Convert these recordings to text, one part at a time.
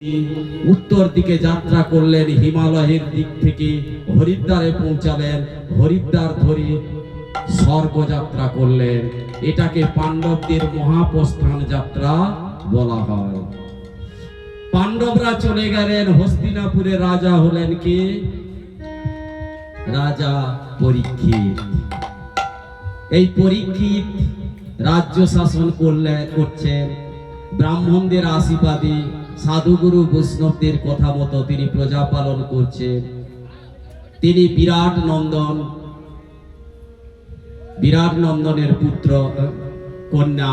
उत्तर दिके यात्रा करलेन हिमालयेर दिक थेके हरिद्वारे पौंछालेन हरिद्वार धरे स्वर्ग यात्रा करलेन एटाके पांडवदेर महाप्रस्थान यात्रा बला हय। पांडवरा चले गेलेन हस्तिनापुरे राजा हलेन के राजा परीक्षित। এই পরীক্ষিত राज्य शासन করছেন ব্রাহ্মণদের আশীর্বাদে সাধুগুরু বৈষ্ণবদের কথা মতো তিনি প্রজা পালন করছেন। তিনি বিরাট নন্দনের পুত্র কন্যা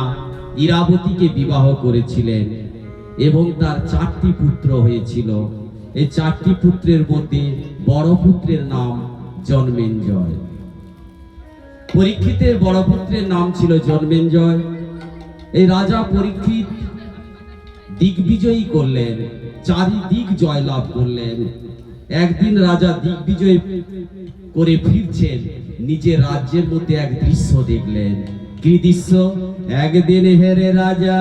ইরাবতীকে বিবাহ করেছিলেন এবং তার 4টি পুত্র হয়েছিল। এই 4টি পুত্রের মধ্যে বড় পুত্রের নাম জন্মেঞ্জয়। পরীক্ষিতের বড় পুত্রের নাম ছিল জন্মেঞ্জয়। এই রাজা পরীক্ষিত দিগ্বিজয়ী করলেন, চারিদিক জয়লাভ করলেন। একদিন রাজা দিগ্বিজয় করে ফিরছেন, নিজের রাজ্যের মধ্যে এক দৃশ্য দেখলেন। কি দৃশ্য? একদিন হেরে রাজা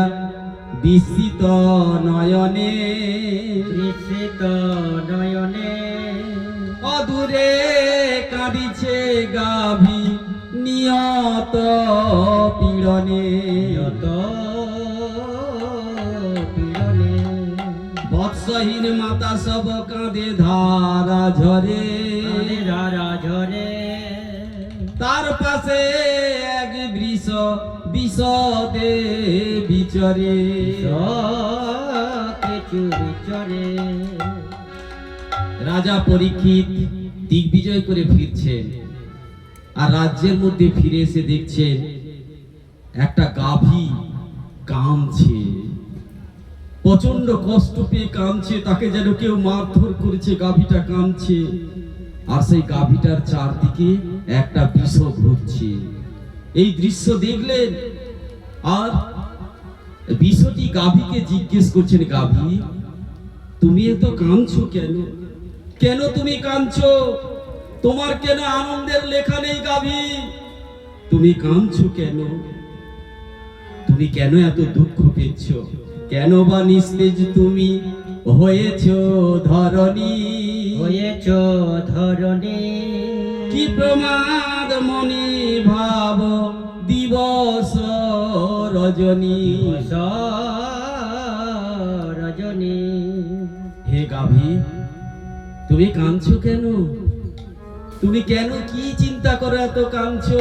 বিস্মিত নয়নে অদূরে কাঁদিছে গাভী নিয়ত পীড়নে। বৎসহীন মাতা সব কাঁদে ধারা ঝরে তার পাশে এক বৃষ বিষদে বিচরে। রাজা পরীক্ষিত দিগ্বিজয় করে ফিরছেন আর রাজ্যের মধ্যে ফিরে এসে দেখছেন একটা গাভী কাঁদছে, প্রচন্ড কষ্ট পেয়ে কাঁদছে, তাকে যেন কেউ মারধর করেছে। গাভীটা কাঁদছে আর সেই গাভীটার চারদিকে একটা বিষ ঘুরছে। এই দৃশ্য দেখলেন আর বিষটি গাভীকে জিজ্ঞেস করছেন, গাভী তুমি এত কাঁদছো কেন? কেন তুমি কাঁদছো? তোমার কেন আনন্দের লেখা নেই? গাভী তুমি কাঁদছো কেন? তুমি কেন এত দুঃখ পেয়েছ? কেন বা নিস্তেজ তুমি হয়েছো ধরণী? কি প্রমাদ মনে ভাব দিবস রজনী। হে গাভী তুমি কাঁদছো কেন? তুমি কেন কি চিন্তা করে এত কাঁদছো?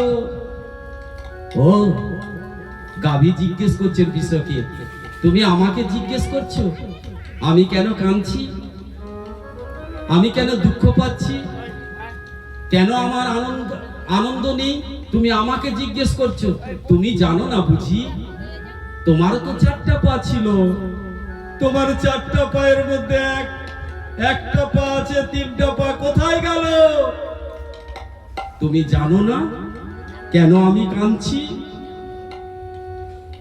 ও গাভী জিজ্ঞেস করছেন বিষকে, তুমি আমাকে জিজ্ঞেস করছো আমি কেন কাঁদছি, আমি কেন দুঃখ পাচ্ছি, কেন আমার আনন্দ নেই? তুমি আমাকে জিজ্ঞেস করছো। তুমি জানো না বুঝি? তোমার তো 4টা পা ছিল, তোমার 4টা পায়ের মধ্যে একটা পা আছে, 3টা পা কোথায় গেল? তুমি জানো না কেন আমি কাঁদছি?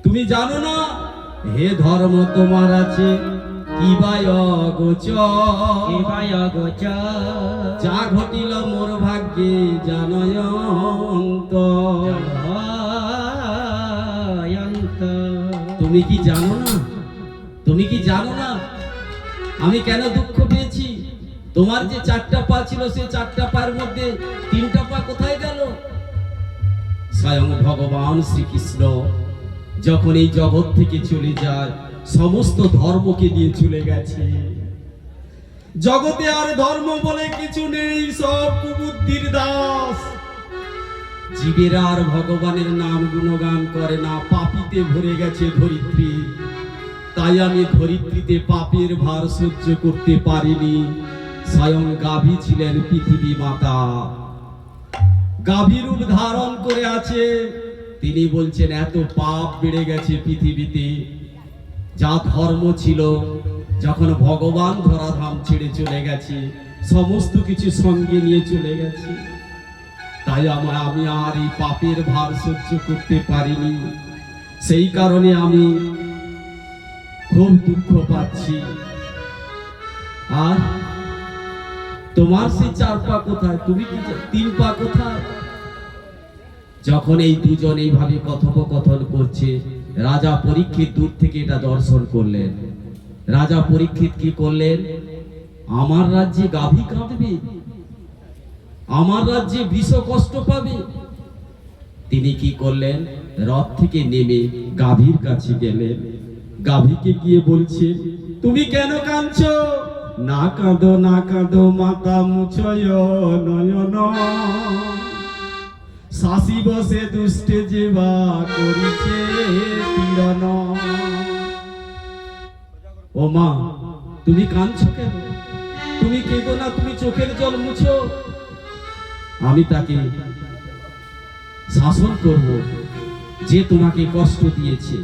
তুমি জানো না? হে ধর্ম তোমার আছে কিবায় অগোচর, যা ঘটিল মোর ভাগ্যে জানয় অন্তর। তুমি কি জানো না? তুমি কি জানো না আমি কেন দুঃখ পেয়েছি? তোমার যে 4টা পা ছিল সেই 4টা পায়ের মধ্যে 3টা পা কোথায় গেল? স্বয়ং ভগবান শ্রীকৃষ্ণ যখন এই জগৎ থেকে চলে যায় সমস্ত ধর্মকে নিয়ে চলে গেছে। জগতে আর ধর্ম বলে কিছু নেই, সব কুবুদ্ধির দাস। জীবেরা আর ভগবানের নাম গুণগান করে না, পাপীতে ভরে গেছে ধরিত্রী। তাই আমি ধরিত্রীতে পাপের ভার সহ্য করতে পারিনি। স্বয়ং গাভী ছিলেন পৃথিবী মাতা, গাভী রূপ ধারণ করে আছে। তিনি বলছেন এত পাপ বেড়ে গেছে পৃথিবীতে, যা ধর্ম ছিল যখন ভগবান ধরাধাম ছেড়ে চলে গেছে সমস্ত কিছু সঙ্গে নিয়ে চলে গেছে। তাই আমি আর এই পাপের ভার সহ্য করতে পারিনি, সেই কারণে আমি খুব দুঃখ পাচ্ছি। আর তোমার সেই 4 পা কোথায়? তুমি কি 3 পা কোথায়? যখন এই দুজন এইভাবে কথোপকথন করছে রাজা পরীক্ষিত দূর থেকে এটা দর্শন করলেন। রাজা পরীক্ষিত কি করলেন? আমার রাজ্যে গাভী কাঁদবে, আমার রাজ্যে বৃষ কষ্ট পাবে। তিনি কি করলেন? রথ থেকে নেমে গাভীর কাছে গেলেন। গাভীকে গিয়ে বলছেন, তুমি কেন কাঁদছো? না কাঁদো, না কাঁদো, মাতা মুছয় নয়ন, শাসি বসে দুষ্টে যেবা করিছে পীড়ন। ও মা, তুমি কাঁদছো কেন? তুমি কেঁদো না, তুমি চোখের জল মুছো। আমি তাকে শাসন করব যে তোমাকে কষ্ট দিয়েছে,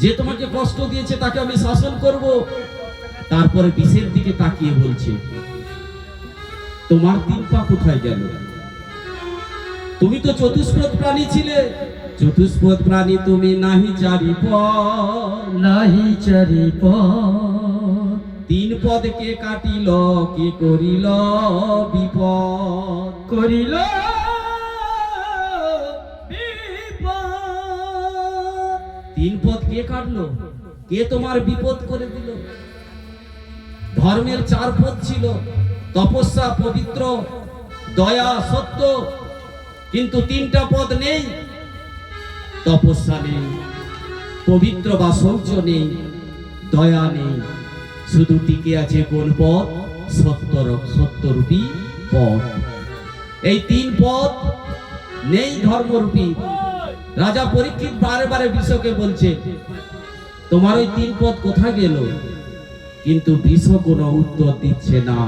যে তোমাকে কষ্ট দিয়েছে তাকে আমি শাসন করব। তারপরে বিষের দিকে তাকিয়ে বলছে, তোমার 3 পা কোথায় গেল? তুমি তো চতুষ্পদ প্রাণী ছিলে। চতুষ্পদ প্রাণী তুমি, নাহি 4 পদ, নাহি 4 পদ। 3 পদ কে কাটিল, কে করিল বিপদ? করিল বিপদ। 3 পদ কে কাটলো? কে তোমার বিপদ করে দিল? ধর্মের 4 পদ ছিল, তপস্যা, পবিত্র, দয়া, সত্য। কিন্তু 3টা পদ নেই। তপস্যা নেই, পবিত্র বা শৌচ নেই, দয়া নেই। শুধু টিকে আছে কোন পদ? সত্যরূপী পদ। এই 3 পদ নেই ধর্মরূপী। রাজা পরীক্ষিত বারে বারে বিশ্বকে বলছে, তোমার ওই 3 পদ কোথায় গেল? কিন্তু বিশ্ব কোনো উত্তর দিচ্ছে না।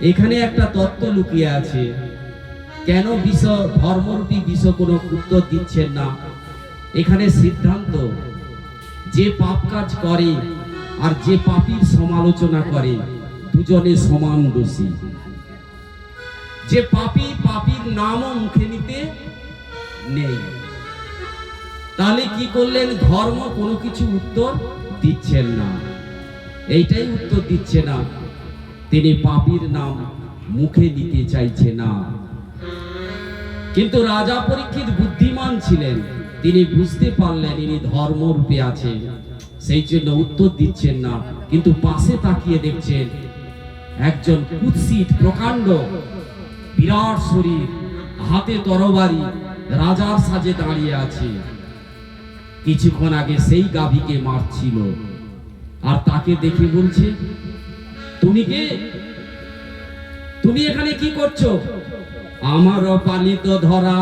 এখানে একটা তত্ত্ব লুকিয়ে আছে। কেন বিশ্ব, ধর্মরূপী বিশ্ব কোনো উত্তর দিচ্ছেন না? এখানে সিদ্ধান্ত, যে পাপ কাজ করে আর যে পাপীর সমালোচনা করে, দুজনে সমান দোষী। যে পাপী, পাপীর নামও মুখে নিতে নেই। তাহলে কি করলেন? ধর্ম কোনো কিছু উত্তর দিচ্ছেন না। এইটাই উত্তর দিচ্ছে না, তিনি পাপীর নাম মুখে নিতে চাইছে না। কিন্তু রাজা পরীক্ষিত বুদ্ধিমান ছিলেন, তিনি বুঝতে পারলেন ইনি ধর্মরূপে আছে, সেই জন্য উত্তর দিচ্ছেন না। কিন্তু পাশে তাকিয়ে দেখছেন একজন কুৎসিত, প্রকাণ্ড, বিরাট শরীর, হাতে তরবারি, রাজার সাজে দাঁড়িয়ে আছে। কিছুক্ষণ আগে সেই গাভীকে মারছিল। আর তাকে দেখে বলছে, তুমি কে? তুমি এখানে কি করছো? আমারও পালিত ধরা,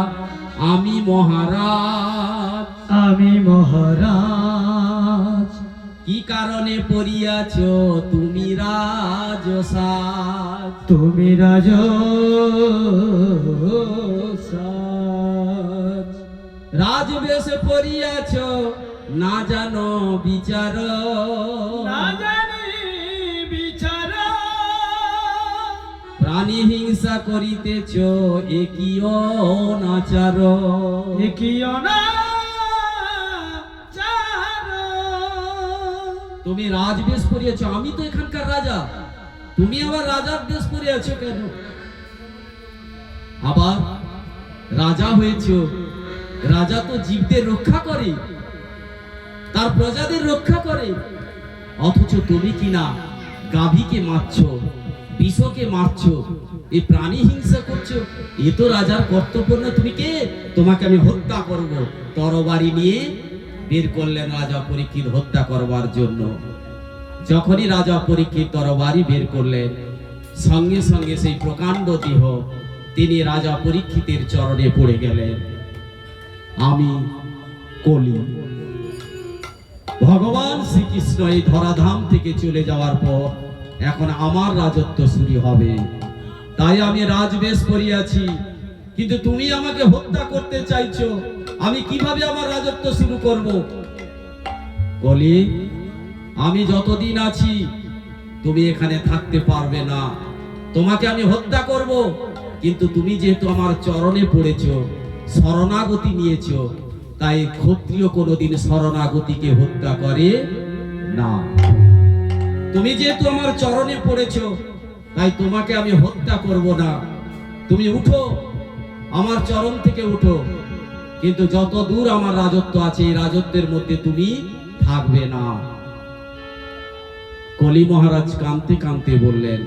আমি মহারাজ। আমি মহারাজ। কি কারণে পড়িয়াছ তুমি রাজসাজ? তুমি রাজসাজ। রাজবেশে পড়িয়াছ, না জানো বিচার, না জানি বিচার। প্রাণী হিংসা করিতেছ, একই অনাচার। একই অনাচার। তুমি রাজবেশ পরিয়াছ, আমি তো এখানকার রাজা, তুমি আবার রাজার বেশ পরিয়াছ কেন? আবার রাজা হয়েছ, রাজা তো জীবদের রক্ষা করে, তার প্রজাদের রক্ষা করে। অথচ তুমি কিনা গাভীকে মারছো, বিশ্বকে মারছো, এই প্রাণী হিংসা করছো। এ তো রাজার কর্তব্য না। তুমি কে? তোমাকে আমি হত্যা করব। তরবারি নিয়ে বের করলেন রাজা পরীক্ষিত হত্যা করবার জন্য। যখনই রাজা পরীক্ষিত তরবারি বের করলেন, সঙ্গে সঙ্গে সেই প্রকাণ্ড দেহ তিনি রাজা পরীক্ষিতের চরণে পড়ে গেলেন। আমি কলি। ভগবান শ্রীকৃষ্ণ এই ধরাধাম থেকে চলে যাওয়ার পর এখন আমার রাজত্ব শুরু হবে। তাই আমি রাজবেশ করিয়াছি, কিন্তু তুমি আমাকে হত্যা করতে চাইছো। আমি কিভাবে আমার রাজত্ব শুরু করব? কলি, আমি যতদিন আছি তুমি এখানে থাকতে পারবে না। তোমাকে আমি হত্যা করব, কিন্তু তুমি যেহেতু আমার চরণে পড়েছো, শরণাগতি নিয়েছো, তাই ক্ষত্রিয় কোনোদিন শরণাগতিকে হত্যা করে না। তুমি যেহেতু আমার চরণে পড়েছো, তাই তোমাকে আমি হত্যা করব না। তুমি উঠো, আমার চরণ থেকে উঠো, কিন্তু যত দূর আমার রাজত্ব আছে এই রাজত্বের মধ্যে তুমি থাকবে না। কলি মহারাজ কাঁদতে কাঁদতে বললেন,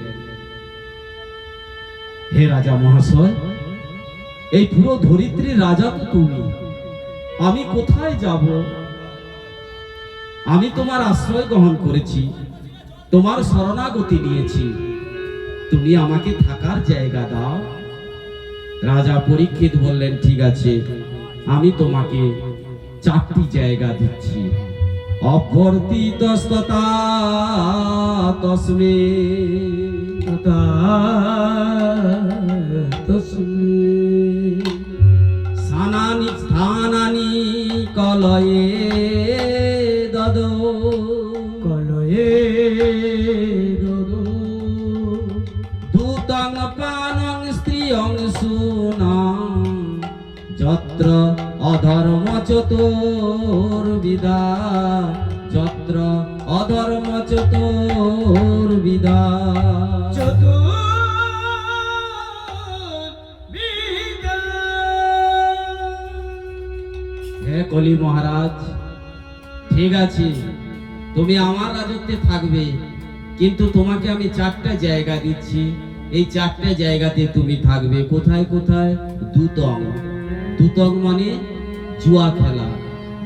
হে রাজা মহাশয়, এই পুরো ধরিত্রীর রাজা তো তুমি, আমি কোথায় যাব? আমি তোমার আশ্রয় গ্রহণ করেছি, তোমার শরণাগতি নিয়েছি, তুমি আমাকে থাকার জায়গা দাও। রাজা পরীক্ষিত বললেন, ঠিক আছে, আমি তোমাকে 4টি জায়গা দিচ্ছি। অভ্যর্থিতস্ততা তস্মে তথা তস্মে স্থানানি স্থানানি কলয়ে দদো কলয়ে দদো দূতং পানং স্ত্রিয়ং সুনাং যত্র অধর্ম চতুর্বিদা যত্র অধর্ম চতুর্বিদা। চতুর্বিদা। হে কলি মহারাজ, ঠিক আছে, তুমি আমার রাজত্বে থাকবে, কিন্তু তোমাকে আমি 4টা জায়গা দিচ্ছি। এই 4টে জায়গাতে তুমি থাকবে। কোথায় কোথায়? দুতং। দুতং মানে জুয়া খেলা।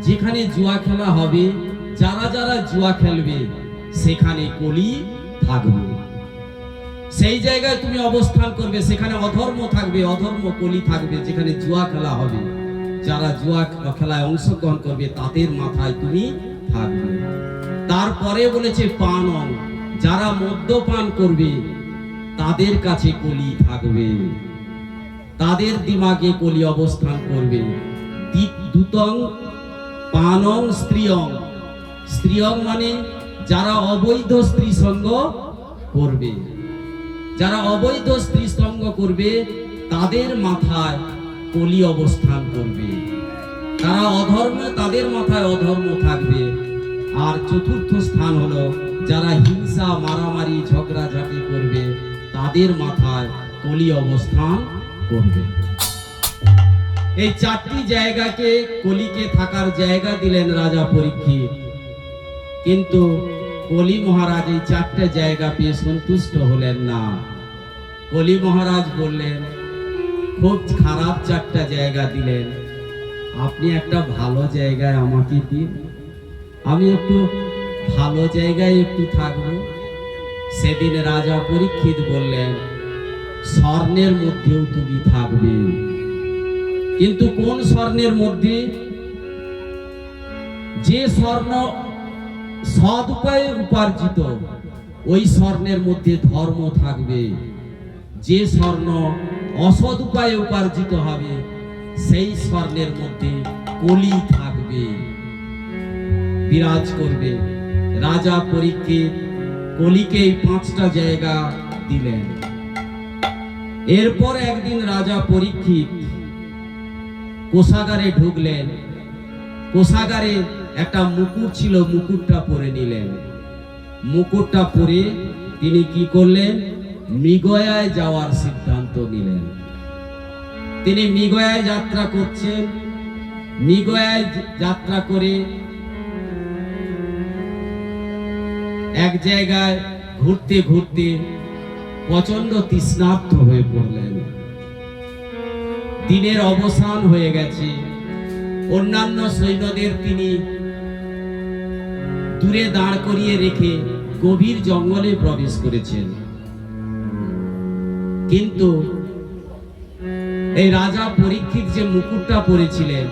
যেখানে জুয়া খেলা হবে, যারা যারা জুয়া খেলবে সেখানে কলি থাকবে। সেই জায়গায় তুমি অবস্থান করবে, সেখানে অধর্ম থাকবে, অধর্ম কলি থাকবে। যেখানে জুয়া খেলা হবে, যারা জুয়া খেলায় অংশগ্রহণ করবে তাদের মাথায় তুমি থাকবে। তারপরে বলেছে পানং, যারা মদ্যপান করবে তাদের কাছে কলি থাকবে, তাদের দিমাগে কলি অবস্থান করবে। দুতং পানং স্ত্রিয়ং। স্ত্রিয়ং মানে যারা অবৈধ স্ত্রী সঙ্গ করবে, যারা অবৈধ স্ত্রী সঙ্গ করবে তাদের মাথায় কলি অবস্থান করবে। তারা অধর্ম, তাদের মাথায় অধর্ম থাকবে। আর 4র্থ স্থান হলো যারা হিংসা, মারামারি, ঝগড়াঝাটি করবে তাদের মাথায় কলি অবস্থান করবে। এই 4টি জায়গাকে কলিকে থাকার জায়গা দিলেন রাজা পরীক্ষিত। কিন্তু কলি মহারাজ এই 4টে জায়গা পেয়ে সন্তুষ্ট হলেন না। কলি মহারাজ বললেন, খুব খারাপ 4টা জায়গা দিলেন, আপনি একটা ভালো জায়গায় আমাকে দিন, আমি একটু ভালো জায়গায় একটু থাকবো। সেদিন রাজা পরীক্ষিত বললেন, স্বর্ণের মধ্যেও তুমি থাকবে। কিন্তু কোন স্বর্ণের মধ্যে? যে স্বর্ণ সৎ উপায়ে উপার্জিত, ওই স্বর্ণের মধ্যে ধর্ম থাকবে। যে স্বর্ণ অসৎ উপায়ে উপার্জিত হবে, সেই স্বর্ণের মধ্যে কলি থাকবে, বিরাজ করবে। রাজা পরীক্ষিত কলিকে 5টা জায়গা দিলেন। এরপর একদিন রাজা পরীক্ষিত কোষাগারে ঢুকলেন। কোষাগারে একটা মুকুট ছিল, মুকুটটা পরে নিলেন। মুকুটটা পরে তিনি কি করলেন? মৃগয়ায় যাওয়ার সিদ্ধান্ত নিলেন। তিনি মৃগয়ায় যাত্রা করছেন। মৃগয়ায় যাত্রা করে এক জায়গায় ঘুরতে ঘুরতে প্রচন্ড তৃষ্ণার্ত হয়ে পড়লেন। দিনের অবসান হয়ে গেছে। অন্যান্য সৈন্যদের তিনি দূরে দাঁড় করিয়ে রেখে গভীর জঙ্গলে প্রবেশ করেছেন। কিন্তু এই রাজা পরীক্ষিত যে মুকুটটা পরেছিলেন,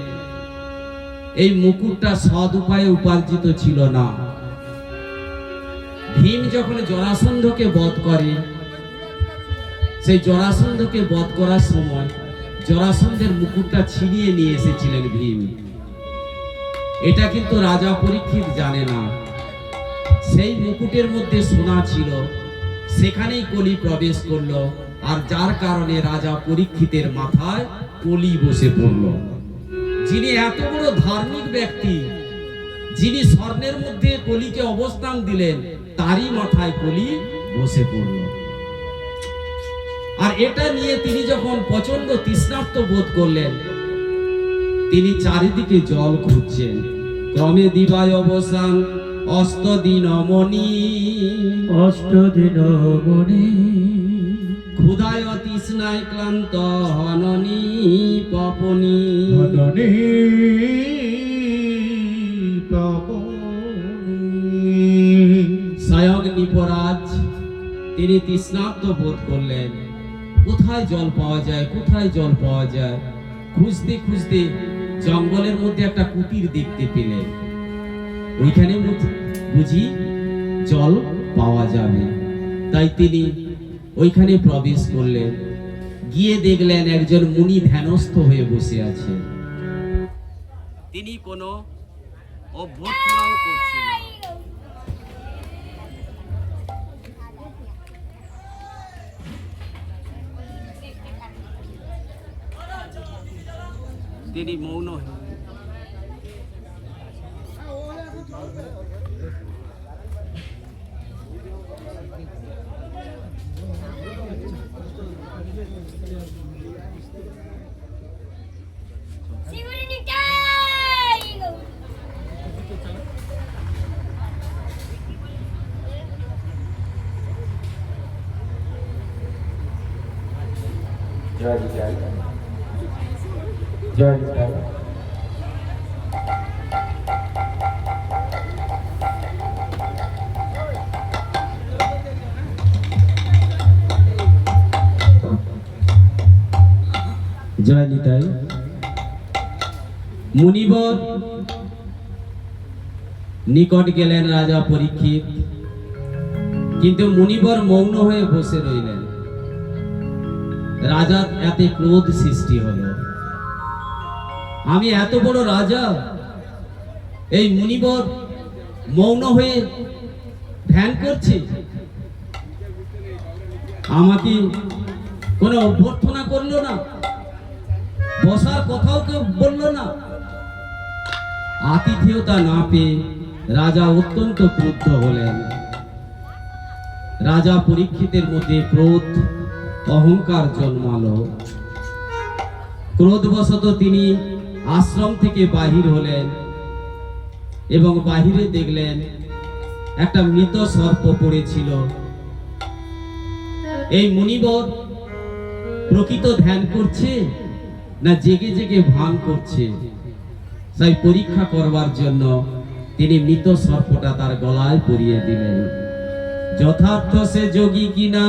এই মুকুটটা সৎ উপায়ে উপার্জিত ছিল না। ভীম যখন জরাসন্ধকে বধ করে, সেই জরাসন্ধকে বধ করার সময় জরাসন্ধের মুকুটটা ছিনিয়ে নিয়ে এসেছিলেন ভীম। এটা কিন্তু রাজা পরীক্ষিত জানে না। সেই মুকুটের মধ্যে সোনা ছিল, সেখানেই কলি প্রবেশ করলো। আর যার কারণে রাজা পরীক্ষিতের মাথায় কলি বসে পড়ল। যিনি এত বড় ধার্মিক ব্যক্তি, যিনি স্বর্ণের মধ্যে কলিকে অবস্থান দিলেন, তারই মাথায় কলি বসে পড়ল। আর এটা নিয়ে তিনি যখন প্রচন্ড তৃষ্ণার্ত বোধ করলেন, তিনি চারিদিকে জল খুঁজছেন। ক্রমে দিবায় অবসান অষ্টদিনমণি অষ্টদিন মণি ক্ষুধায় তৃষ্ণায় ক্লান্ত হননি পপনি ধননি স্বয়ং নিপরাজ তিনি তৃষ্ণার্ত বোধ করলেন। কোথায় জল পাওয়া যায়, কোথায় জল পাওয়া যায়, খুঁজতে খুঁজতে জঙ্গলের মধ্যে একটা কুটির দেখতে পেলেন। ওইখানে বুঝি জল পাওয়া যাবে, তাই তিনি ওইখানে প্রবেশ করলেন। গিয়ে দেখলেন একজন মুনি ধ্যানস্থ হয়ে বসে আছে। তিনি কোনো অভ্যর্থনাও করছেন না। তিনি মৌন হয়ে জয় জয় জয় জয় জয় নিতাই। মুনিবর নিকট গেলেন রাজা পরীক্ষিত, কিন্তু মুনিবর মৌন হয়ে বসে রইলেন। রাজার এতে ক্রোধ সৃষ্টি হলো, আমি এত বড় রাজা, এই মুনিবর মৌন হয়ে ধ্যান করছে, আমাকে কোনো অভ্যর্থনা করলো না, বসার কথাও কেউ বললো না। আতিথেয়তা না পেয়ে রাজা অত্যন্ত ক্রুদ্ধ হলেন। রাজা পরীক্ষিতের মধ্যে ক্রোধ অহংকার জন্মালো। ক্রোধবশত তিনি আশ্রম থেকে বাহির হলেন এবং বাহিরে দেখলেন একটা মৃত সর্প পড়েছিল। এই মুনিবর প্রকৃত ধ্যান করছে না জেগে জেগে ভান করছে, তাই পরীক্ষা করবার জন্য তিনি মৃত সর্পটা তার গলায় পরিয়ে দিলেন। যথার্থ সে যোগী কিনা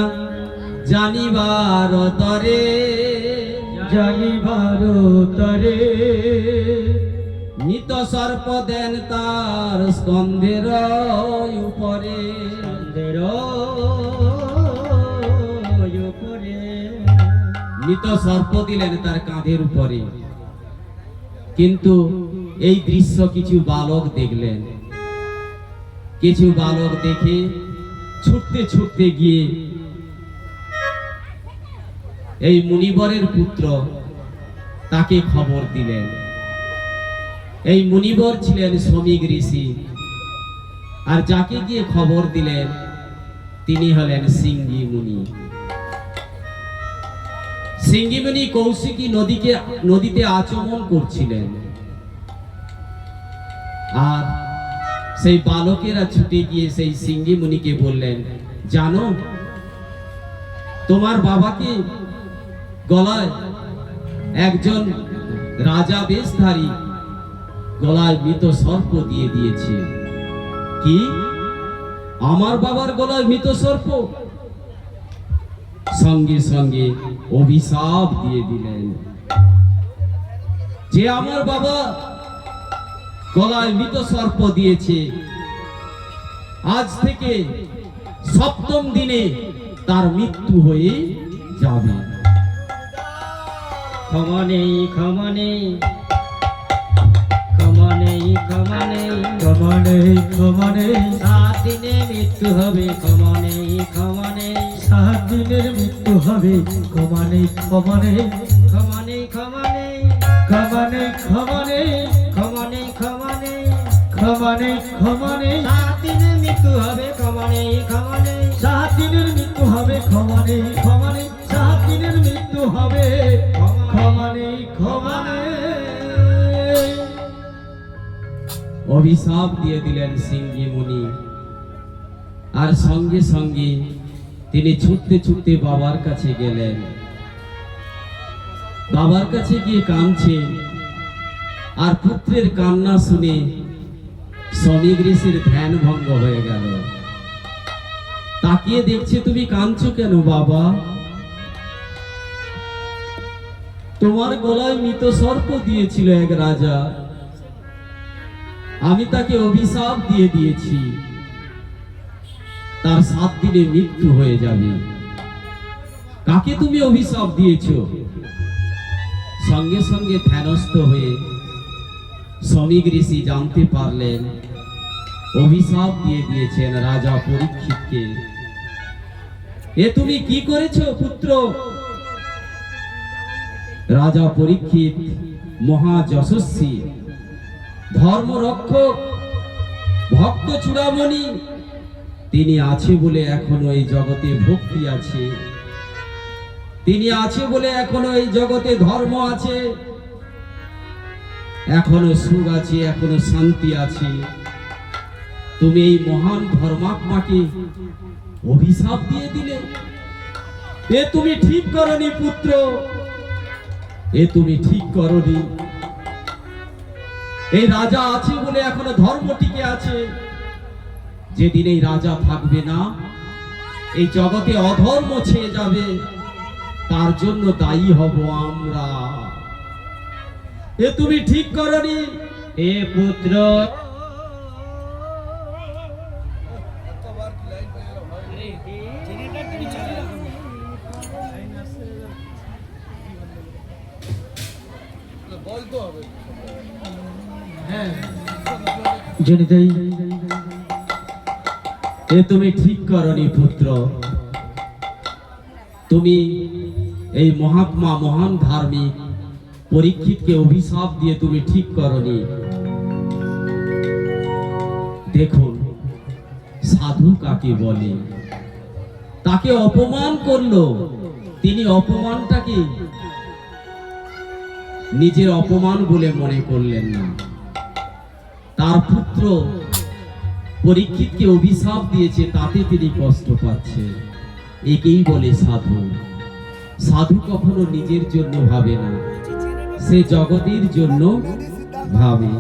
জানিবার তরে, জানিবার তরে মৃত সর্প দেন তার স্কন্ধের উপরে। মৃত সর্প দিলেন তার কাঁধের উপরে। কিন্তু এই দৃশ্য কিছু বালক দেখলেন। কিছু বালক দেখে ছুটতে ছুটতে গিয়ে এই মুনিবরের পুত্র তাকে খবর দিলেন। এই মুনিবর ছিলেন শ্রমিক ঋষি, আর যাকে গিয়ে খবর দিলেন তিনি হলেন সিঙ্গি মুনি। সিঙ্গি মুনি কৌশিকী নদীতে আচমন করছিলেন, আর সেই বালকেরা ছুটে গিয়ে সেই সিঙ্গি মুনিকে বললেন, জানো তোমার বাবাকে গলায় একজন রাজা বেশধারী গলায় মৃত সর্প দিয়ে দিয়েছে। কি, আমার বাবার গলায় মৃত সর্প? সঙ্গে সঙ্গে অভিশাপ দিয়ে দিলেন যে আমার বাবা গলায় মৃত সর্প দিয়েছে, আজ থেকে 7ম দিনে তার মৃত্যু হয়ে যাবে। ক্ষমা নেই, ক্ষমা নেই, ক্ষমা নেই, ক্ষমা নেই, ক্ষমা নেই, ক্ষমা নেই, 7 দিনে মৃত্যু হবে। ক্ষমা নেই, ক্ষমা নেই, 7 দিনের মৃত্যু হবে। ক্ষমা নেই, ক্ষমা নেই, ক্ষমা নেই, ক্ষমা নেই, ক্ষমা নেই, ক্ষমা নেই, ক্ষমা নেই, ক্ষমা নেই, ক্ষমা নেই, ক্ষমা নেই, 7 দিনের মৃত্যু হবে। ক্ষমা নেই, ক্ষমা নেই, 7 দিনের মৃত্যু হবে। ক্ষমা নেই, ক্ষমা নেই, 7 দিনের মৃত্যু হবে। ক্ষমা নেই, ক্ষমা নেই। অভিশাপ দিয়ে দিলেন সিংহী মুনি। আর সঙ্গে সঙ্গে তিনি ছুটতে ছুটতে বাবার কাছে গেলেন। বাবার কাছে গিয়ে কাঁদছেন। আর পুত্রের কান্না শুনে শ্রমিক ঋষির ধ্যান ভঙ্গ হয়ে গেল। তাকিয়ে দেখছে, তুমি কাঁদছো কেন বাবা? তোমার গলায় মৃত সর্প দিয়েছিল এক রাজা, আমি তাকে অভিশাপ দিয়ে দিয়েছি, তার 7 দিনে মৃত্যু হয়ে যাবে। কাকে তুমি অভিশাপ দিয়েছো? সঙ্গে সঙ্গে ধ্যানস্থ হয়ে শ্রমিক ঋষি জানতে পারলেন অভিশাপ দিয়ে দিয়েছেন রাজা পরীক্ষিতকে। এ তুমি কি করেছো পুত্র? রাজা পরীক্ষিত মহা যশস্বী, ধর্মরক্ষক, ভক্ত চূড়ামণি, তিনি আছে বলে এখনো এই জগতে ভক্তি আছে, তিনি আছে বলে এখনো এই জগতে ধর্ম আছে, এখনো সুখ আছে, এখনো শান্তি আছে। তুমি এই মহান ধর্মাত্মাকে অভিশাপ দিয়ে দিলে। এ তুমি ঠিক করনি পুত্র, এ তুমি ঠিক করনি। এই রাজা আছে বলে এখনো ধর্ম টিকে আছে, যেদিন এই রাজা থাকবে না, এই জগতে অধর্ম ছেয়ে যাবে, তার জন্য দায়ী হব আমরা। এ তুমি ঠিক করনি। হে পুত্র, জেনে দেই, এ তুমি ঠিক করনি পুত্র। তুমি এই মহাত্মা মহান ধার্মিক পরীক্ষিতকে অভিশাপ দিয়ে তুমি ঠিক করনি। দেখুন সাধু কাকে বলে। তাকে অপমান করলো, তিনি অপমানটাকে নিজের অপমান বলে মনে করলেন না। তার পুত্র পরীক্ষিতকে অভিশাপ দিয়েছে, তাতে তিনি কষ্ট পাচ্ছে। একেই বলে সাধু। সাধু কখনো নিজের জন্য ভাবে না, সে জগতের জন্য ভাবে।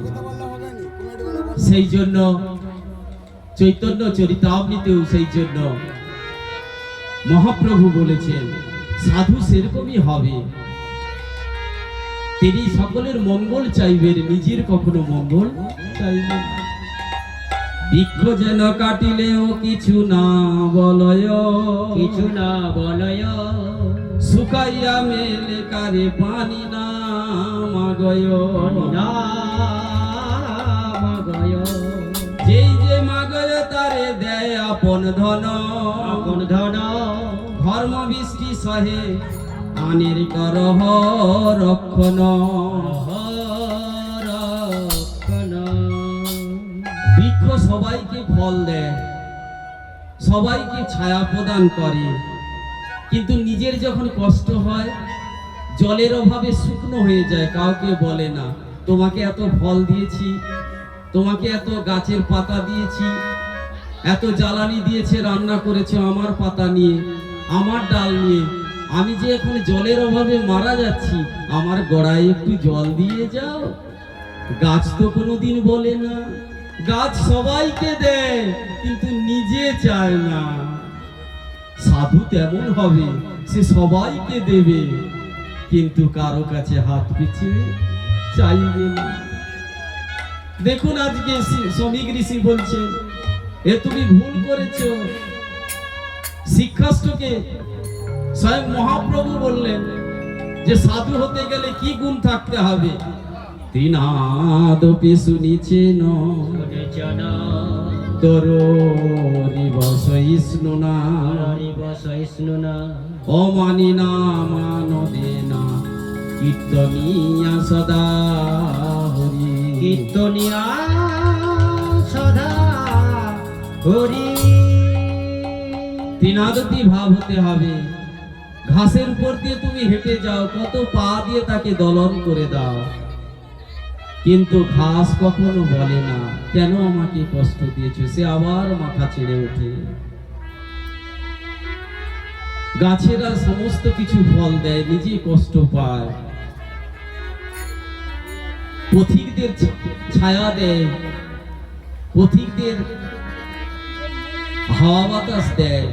সেই জন্য চৈতন্য চরিতামৃতেও সেই জন্য মহাপ্রভু বলেছেন সাধু সেরকমই হবে। তিনি সকলের মঙ্গল চাইবেন, নিজের কখনো মঙ্গল চাইবেন। বৃক্ষ যেন কাটিলেও কিছু না বলয়, কিছু না বলয়, শুকাইয়া মেলে কারে পানি না মাগয়, না মাগয়। যেই যে মাগয় তারে দেয় আপন ধন, আপন ধন। ধর্ম বৃষ্টি সহে আনের করহ রক্ষণ। বৃক্ষ সবাইকে ফল দেয়, সবাইকে ছায়া প্রদান করে, কিন্তু নিজের যখন কষ্ট হয়, জলের অভাবে শুকনো হয়ে যায়, কাউকে বলে না তোমাকে এত ফল দিয়েছি, তোমাকে এত গাছের পাতা দিয়েছি, এত জ্বালানি দিয়েছে, রান্না করেছে আমার পাতা নিয়ে, আমার ডাল নিয়ে, আমি যে এখন জলের অভাবে মারা যাচ্ছি, আমার গোড়ায় একটু জল দিয়ে যাও। গাছ তো কোনোদিন বলে না। গাছ সবাইকে দেয় কিন্তু নিজে চায় না। সাধু তেমন হবে, সে সবাইকে দেবে কিন্তু কারো কাছে হাত পিছিয়ে চাইবে না। দেখুন আজকে শ্রমিক ঋষি বলছে এ তুমি ভুল করেছো। শিক্ষাষ্টকে স্বয়ং মহাপ্রভু বললেন যে সাধু হতে গেলে কি গুণ থাকতে হবে। তিনাদপি শুনিছেন অমানি না মানদে না কীর্তনিয়া সদা হরি, কীর্তনিয়া সদা হরি। তিনাদপি ভাব হতে হবে। ঘাসের উপর দিয়ে তুমি হেঁটে যাও, কত পা দিয়ে তাকে দলন করে দাও, কিন্তু ঘাস কখনো বলে না কেন আমাকে কষ্ট দিয়েছো, সে আবার মাথা ছেড়ে ওঠে। গাছেরা সমস্ত কিছু ফল দেয়, নিজে কষ্ট পায়। পথিকদের ছায়া দেয়, পথিকদের হাওয়া বাতাস দেয়।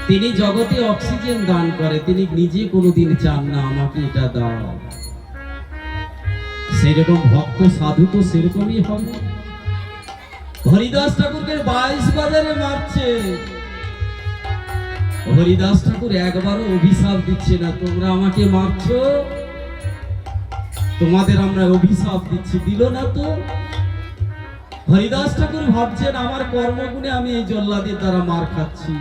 তিনি জগতে অক্সিজেন দান করে, তিনি নিজে কোনোদিন চান না আমাকে এটা দাও। সেরকম ভক্ত সাধু তো সেরকমই হবে। হরিদাস ঠাকুরকে 22 বাজারে মারছে, হরিদাস ঠাকুর একবারও অভিশাপ দিচ্ছে না তোমরা আমাকে মারছো, তোমাদের আমরা অভিশাপ দিচ্ছি, দিল না তো। হরিদাস ঠাকুর ভাবছেন আমার কর্মগুণে আমি এই জল্লাদের দ্বারা মার খাচ্ছি,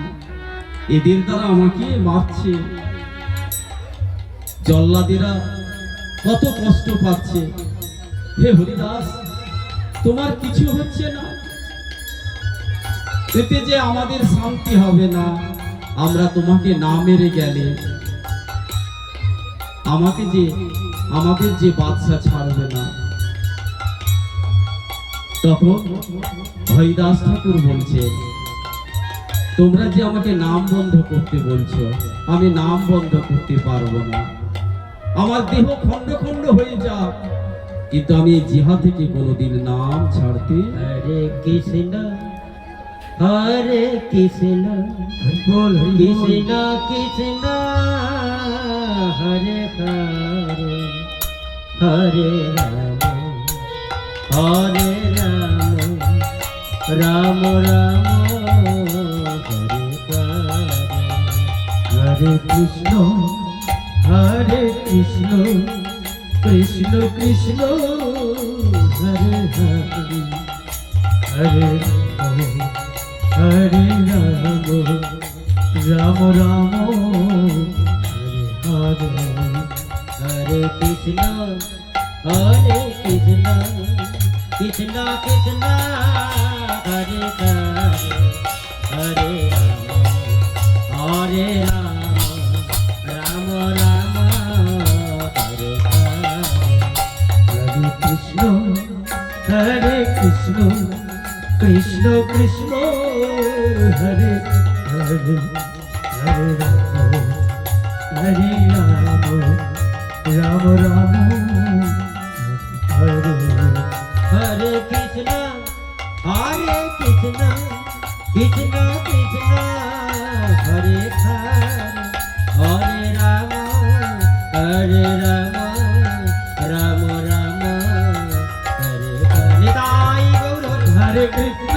এদের দ্বারা আমাকে মারছে। জল্লাদেরা কত কষ্ট পাচ্ছে। হে হরিদাস, তোমার কিছু হচ্ছে না, এতে যে আমাদের শান্তি হবে না। আমরা তোমাকে না মেরে গেলে আমাদের যে বাদশা ছাড়বে না। তখন হরিদাস ঠাকুর বলছে, তোমরা যে আমাকে নাম বন্ধ করতে বলছো, আমি নাম বন্ধ করতে পারবো না। আমার দেহ খণ্ড খণ্ড হয়ে যাক, কিন্তু আমি এই জিহা থেকে কোনোদিন নাম ছাড়তে। হরে কৃষ্ণ হরে কৃষ্ণ বল কৃষ্ণ কৃষ্ণ হরে হরে হরে রাম হরে রাম রাম রাম হরে হরে কৃষ্ণ হরে কৃষ্ণ কৃষ্ণ কৃষ্ণ হরে হরে হরে রাম হরে রাম রাম রাম হরে হরে হরে কৃষ্ণ হরে কৃষ্ণ কৃষ্ণ কৃষ্ণ হরে হরে হরে রাম রাম হরে হরে কৃষ্ণ হরে কৃষ্ণ কৃষ্ণ কৃষ্ণ হরে হরে হরে রাম হরে রাম রাম রাম হরে হরে কৃষ্ণ হরে কৃষ্ণ কৃষ্ণ কৃষ্ণ হরে হরে রাম রাম রাম হরে হরে তাই গৌর হরে কৃষ্ণ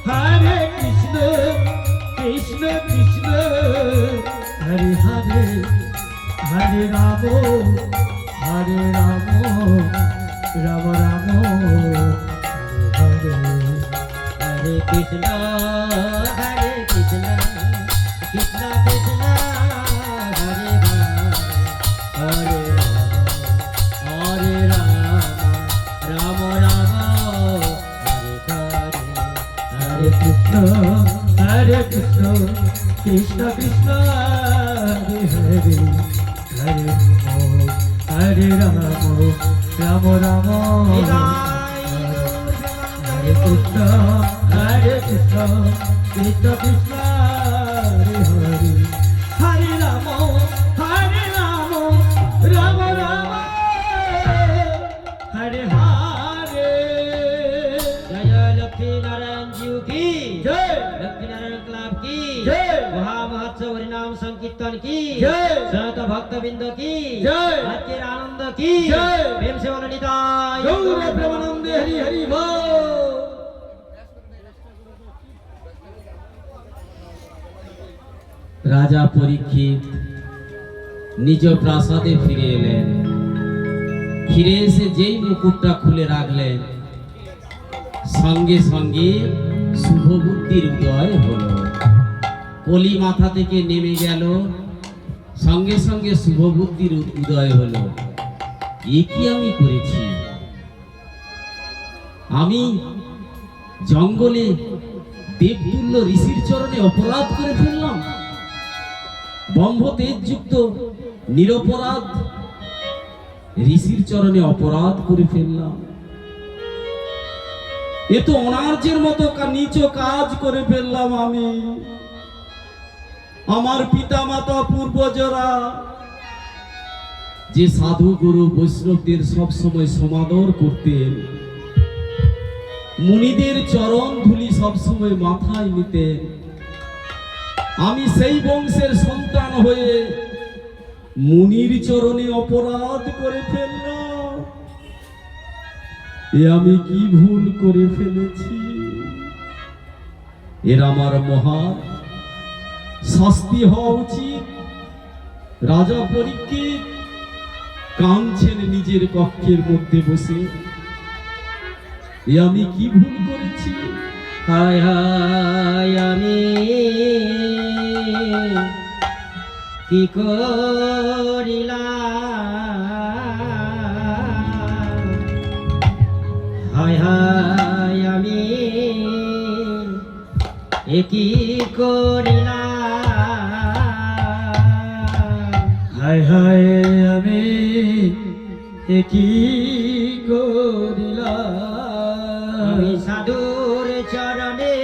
হরে কৃষ্ণ কৃষ্ণ কৃষ্ণ হরে হরে হরে রাম রাম রাম হরে হরে কৃষ্ণ কৃষ্ণ কৃষ্ণ হরে হরে হরে রাম রাম হরে কৃষ্ণ কৃষ্ণ কৃষ্ণ হরে হরে হরে রাম রাম হরে কৃষ্ণ কৃষ্ণ কৃষ্ণ কৃষ্ণ হরে হরে হরে রাম রাম রাম হরে হরে জয় লক্ষ্মী নারাयण जी की जय, लक्ष्मी नारायण क्लब की जय, महामहोत्सव हरिनाम संकीर्तन की जय, संत भक्त बिंद की जय, आजकेर आनंद की जय, प्रेम से बोलो निताय गौर प्रेमानंदे हरि हरि बोल। রাজা পরীক্ষিত নিজ প্রাসাদে ফিরে এলেন। ফিরে এসে যেই মুকুটটা খুলে রাখলেন, সঙ্গে সঙ্গে শুভ বুদ্ধির উদয় হলো। কলি মাথা থেকে নেমে গেল, সঙ্গে সঙ্গে শুভ বুদ্ধির উদয় হলো। এ কি আমি করেছি? আমি জঙ্গলে দেবতুল্য ঋষির চরণে অপরাধ করে ফেললাম। ব্রহ্ম তেজযুক্ত নিরপরাধ ঋষির চরণে অপরাধ করে ফেললাম। এ তো অনার্যের মতো নিচ কাজ করে ফেললাম আমি। আমার পিতা মাতা পূর্বজরা যে সাধু গুরু বৈষ্ণবদের সবসময় সমাদর করতেন, মুনিদের চরণ ধুলি সবসময় মাথায় নিতেন, আমি সেই বংশের সন্তান হয়ে মুনির চরণে অপরাধ করে ফেললাম। এ আমি কি ভুল করে ফেলেছি? এর আমার মহা শাস্তি হওয়া উচিত। রাজা পরীক্ষিত কাঁদছেন নিজের কক্ষের মধ্যে বসে। এ আমি কি ভুল করেছি? হায় হায় আমি কি করিলাম, হায় হায় আমি এ কি করিলাম, হায় হায় আমি এ কি করিলাম। আমি সাধুর চরণে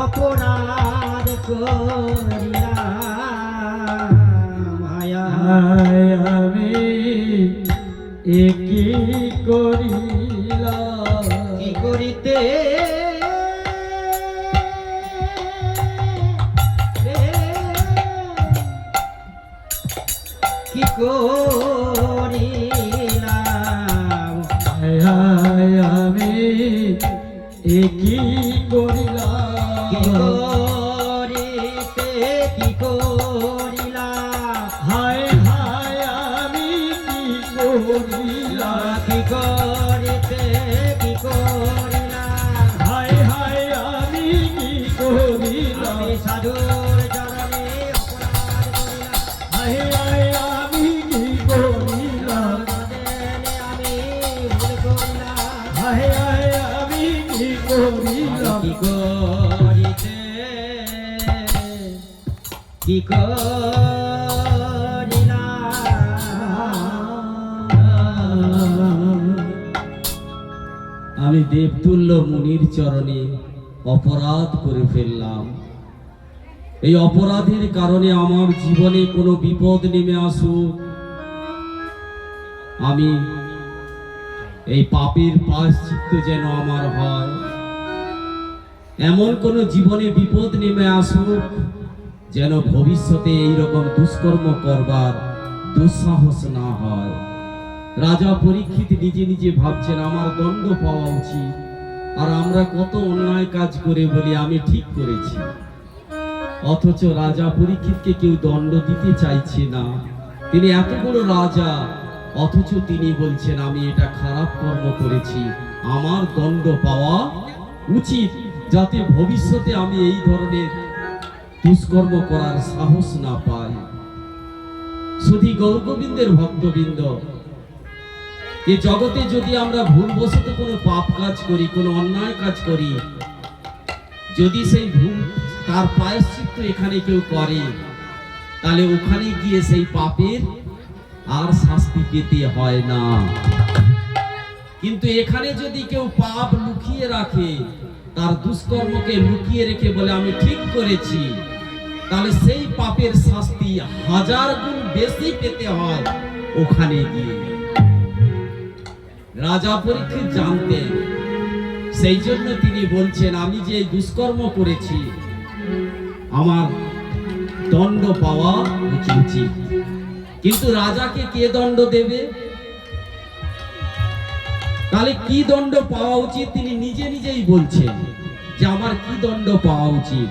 অপরাধ করিলাম, হায় হায় আমি এ কি করিলাম, কি করিতে কি করিলাম, হায় হায় আমি এ কি করিলাম, কি করিতে কি করিলাম, হায় হায় আমি কি করিলাম, কি করিতে কি করিলাম, হায় হায় আমি কি করিলাম। আমি সাধুর চরণে অপরাধ করিলাম, হায় হায় আমি কি করিলাম, আমি ভুল করিলাম, হায় হায় আমি কি করিলাম, কি করিতে কি করিলাম। আমি দেবতুল্য মুনির চরণে অপরাধ করে ফেললাম। এই অপরাধের কারণে আমার জীবনে কোনো বিপদ নেমে আসুক, আমি এই পাপের প্রায়শ্চিত্ত যেন আমার হয়। এমন কোনো জীবনে বিপদ নেমে আসুক যেন ভবিষ্যতে এইরকম দুষ্কর্ম করবার দুঃসাহস না হয়। রাজা পরীক্ষিত নিজে নিজে ভাবছেন আমার দণ্ড পাওয়া উচিত, আর আমরা কত অন্যায় কাজ করে বলি আমি ঠিক করেছি, অথচ রাজা পরীক্ষিতকে কেউ দণ্ড দিতে চাইছে না। তিনি এত বড় রাজা, অথচ তিনি বলছেন আমি এটা খারাপ কর্ম করেছি, আমার দণ্ড পাওয়া উচিত, যাতে ভবিষ্যতে আমি এই ধরনের দুষ্কর্ম করার সাহস না পাই। শুধু গৌরগোবিন্দের ভক্তবৃন্দ, এ জগতে যদি আমরা ভুলবশত কোনো পাপ কাজ করি, কোনো অন্যায় কাজ করি, যদি সেই ভুল তার প্রায়শ্চিত্ত এখানে কেউ করে, তাহলে ওখানে গিয়ে সেই পাপের আর শাস্তি পেতে হয় না। কিন্তু এখানে যদি কেউ পাপ লুকিয়ে রাখে, তার দুষ্কর্মকে লুকিয়ে রেখে বলে আমি ঠিক করেছি, তাহলে সেই পাপের শাস্তি 1000 গুণ বেশি পেতে হয় ওখানে গিয়ে। রাজা পরীক্ষিত জানতেন, সেই জন্য তিনি বলছেন আমি যে দুষ্কর্ম করেছি আমার দণ্ড পাওয়া উচিত। কিন্তু রাজাকে কে দণ্ড দেবে? তাহলে কি দণ্ড পাওয়া উচিত তিনি নিজে নিজেই বলছেন যে আমার কি দণ্ড পাওয়া উচিত।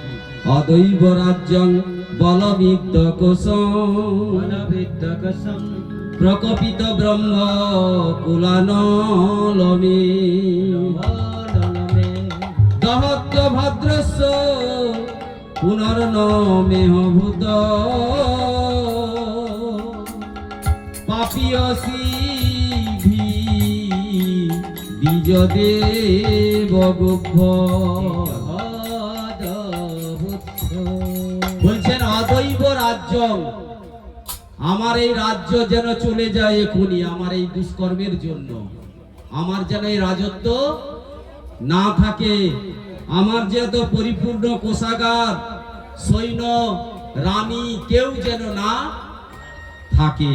অদৈব রাজ্যং বলবিদ্যকোষং প্রকপিত ব্রহ্ম কুলানলমে দহত্য ভদ্রস্য পুনর্নমেহ ভূত পাপিয়সি দ্বিজদেব গোভ্য। বলছেন অদৈব রাজ্য, আমার এই রাজ্য যেন চলে যায় এখনই, আমার এই দুষ্কর্মের জন্য। আমার যেন এই রাজত্ব না থাকে, আমার যেহেতু পরিপূর্ণ কোষাগার, সৈন্য, রানী কেউ যেন না থাকে।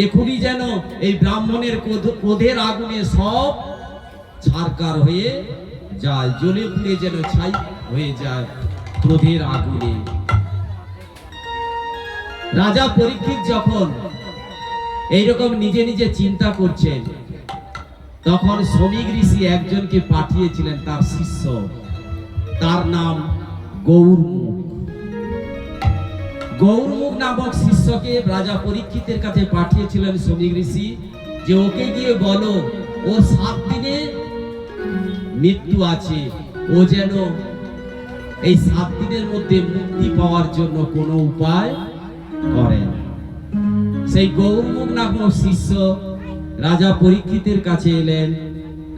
এখনই যেন এই ব্রাহ্মণের ক্রোধের আগুনে সব ছারকার হয়ে যায়, জ্বলে পুড়ে যেন ছাই হয়ে যায় ক্রোধের আগুনে। রাজা পরীক্ষিত যখন এইরকম নিজে নিজে চিন্তা করছেন, তখন শ্রমিক ঋষি একজনকে পাঠিয়েছিলেন, তার শিষ্য, তার নাম গৌরমুখ। গৌরমুখ নামক শিষ্যকে রাজা পরীক্ষিতের কাছে পাঠিয়েছিলেন শ্রমিক ঋষি, যে ওকে গিয়ে বলো ওর 7 দিনে মৃত্যু আছে, ও যেন এই 7 দিনের মধ্যে মুক্তি পাওয়ার জন্য কোনো উপায় করেন। সেই গৌরমুখ নামক শিষ্য রাজা পরীক্ষিতের কাছে এলেন।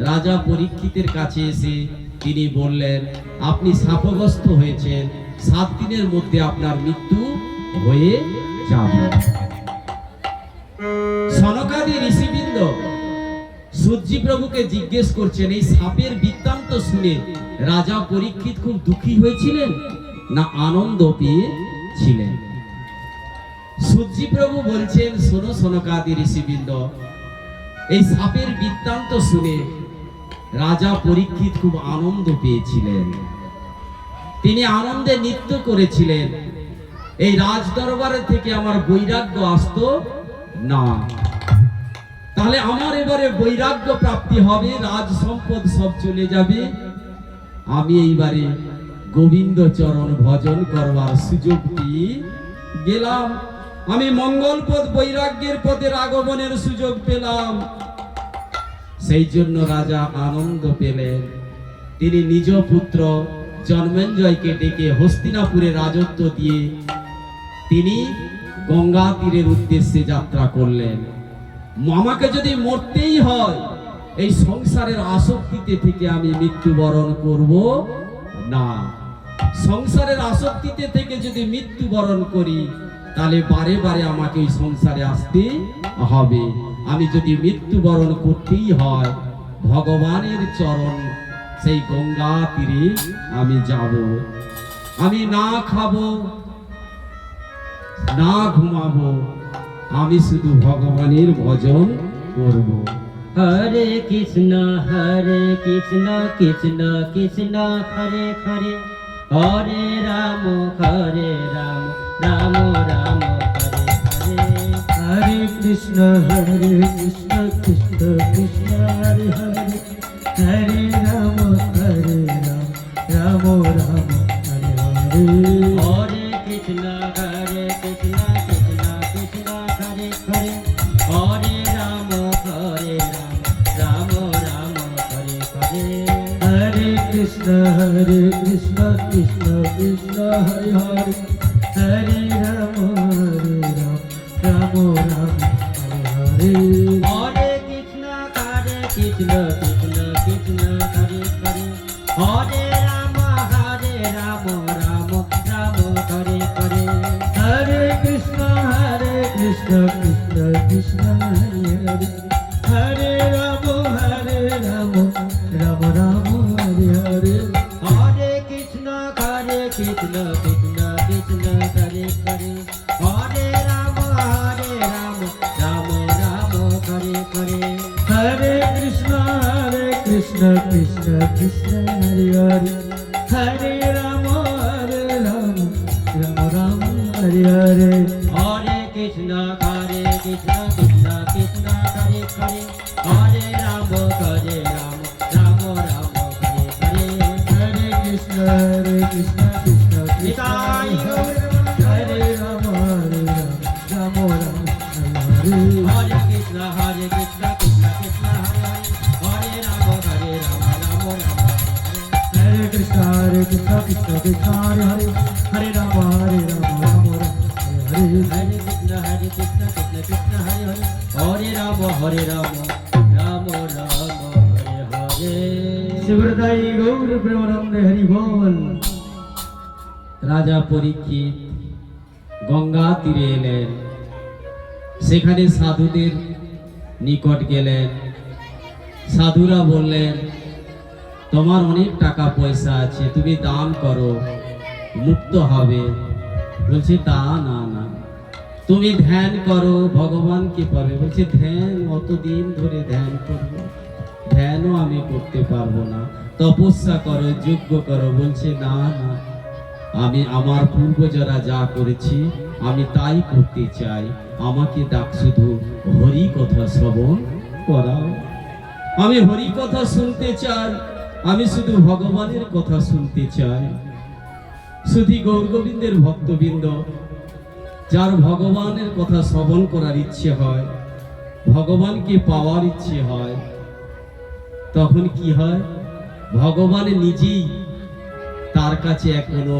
রাজা পরীক্ষিতের কাছে এসে তিনি বললেন, আপনি শাপগ্রস্ত হয়েছেন, 7 দিনের মধ্যে আপনার মৃত্যু হয়ে যাবে। সনকাদি ঋষিবৃন্দ সূর্যি প্রভুকে জিজ্ঞেস করছেন, এই সাপের বৃত্তান্ত শুনে রাজা পরীক্ষিত খুব দুঃখী হয়েছিলেন না আনন্দ পেয়েছিলেন? সূর্যি প্রভু বলছেন, শোনো সনকাদি ঋষিবৃন্দ, এই সাপের বৃত্তান্ত শুনে রাজা পরীক্ষিত খুব আনন্দ পেয়েছিলেন। তিনি আনন্দে নৃত্য করেছিলেন। এই রাজ দরবারে থেকে আমার বৈরাগ্য আসতো না, তাহলে আমার এবারে বৈরাগ্য প্রাপ্তি হবে, রাজ সম্পদ সব চলে যাবে, আমি এইবারে গোবিন্দ চরণ ভজন করবার সুযোগ পেয়ে গেলাম, আমি মঙ্গল পদ বৈরাগ্যের পথের আগমনের সুযোগ পেলাম। সেই জন্য রাজা আনন্দ পেলেন। তিনি নিজ পুত্র জন্মেঞ্জয়কে ডেকে হস্তিনাপুরে রাজত্ব দিয়ে তিনি গঙ্গা তীরের উদ্দেশ্যে যাত্রা করলেন। আমাকে যদি মরতেই হয়, এই সংসারের আসক্তিতে থেকে আমি মৃত্যুবরণ করব না। সংসারের আসক্তিতে থেকে যদি মৃত্যুবরণ করি, তাহলে বারে বারে আমাকে এই সংসারে আসতে হবে। আমি যদি মৃত্যুবরণ করতেই হয়, ভগবানের চরণ সেই গঙ্গা তীরে আমি যাব। আমি না খাবো, না ঘুমাবো, আমি শুধু ভগবানের ভজন করব। হরে কৃষ্ণ কৃষ্ণ কৃষ্ণ হরে হরে, হরে রাম রাম রাম হরে হরে, হরে কৃষ্ণ কৃষ্ণ কৃষ্ণ হরে হরে, হরে রাম রাম রাম হরে হরে, হরে কৃষ্ণ কৃষ্ণ কৃষ্ণ হরে হরে, হরে রাম রাম রাম হরে হরে, হরে কৃষ্ণ কৃষ্ণ কৃষ্ণ হরে হরে, হরে রাম রাম রাম হরে হরে, হরে কৃষ্ণ কৃষ্ণ কৃষ্ণ হরে হরে, হরে রাম রাম রাম হরে হরে, হরে কৃষ্ণ কৃষ্ণ কৃষ্ণ হরে হরে, হরে রাম রাম রাম হরে হরে, হরে কৃষ্ণ কৃষ্ণ কৃষ্ণ হরে হরে, হরে রাম রাম রাম হরে হরে, হরে কৃষ্ণ কৃষ্ণ কৃষ্ণ হরে হরে, হরে রাম রাম রাম হরে হরে, হরে কৃষ্ণ কৃষ্ণ কৃষ্ণ হরে হরে, হরে রাম রাম রাম হরে হরে, হরে কৃষ্ণ কৃষ্ণ কৃষ্ণ হরে রাম রাম রাম হরে হরে, হরে কৃষ্ণ কৃষ্ণ কৃষ্ণ হরে হরে, হরে রাম রাম রাম হরে কৃষ্ণ কৃষ্ণ কৃষ্ণ কৃষ্ণ হরে হরে, হরে রাম রাম হরে হরে, হরে কৃষ্ণ কৃষ্ণ কৃষ্ণ হরে হরে, হরে রাম রাম রাম হরে হরে। শিবদাই গৌর প্রেমানন্দে হরি বল। রাজা পরীক্ষিত গঙ্গা তীরে এলেন। সেখানে সাধুদের নিকট গেলেন। সাধুরা বললেন, তোমার অনেক টাকা পয়সা আছে, তুমি দান করো, মুক্ত হবে। বলছে তা না না, তুমি ধ্যান করো, ভগবানকে পাবে। বলছে ধ্যান, অতদিন ধরে ধ্যান করবো, ধ্যানও আমি করতে পারবো না। তপস্যা করো, যজ্ঞ করো। বলছে না না, আমি আমার পূর্বজরা যা করেছি আমি তাই করতে চাই, আমাকে ডাক শুধু হরি কথা শ্রবণ করাও। আমি হরি কথা শুনতে চাই, আমি শুধু ভগবানের কথা শুনতে চাই। শুধু গৌরগোবিন্দের ভক্তবৃন্দ, যার ভগবানের কথা শ্রবণ করার ইচ্ছে হয়, ভগবানকে পাওয়ার ইচ্ছে হয়, তখন কি হয়? ভগবান নিজেই তার কাছে কোনো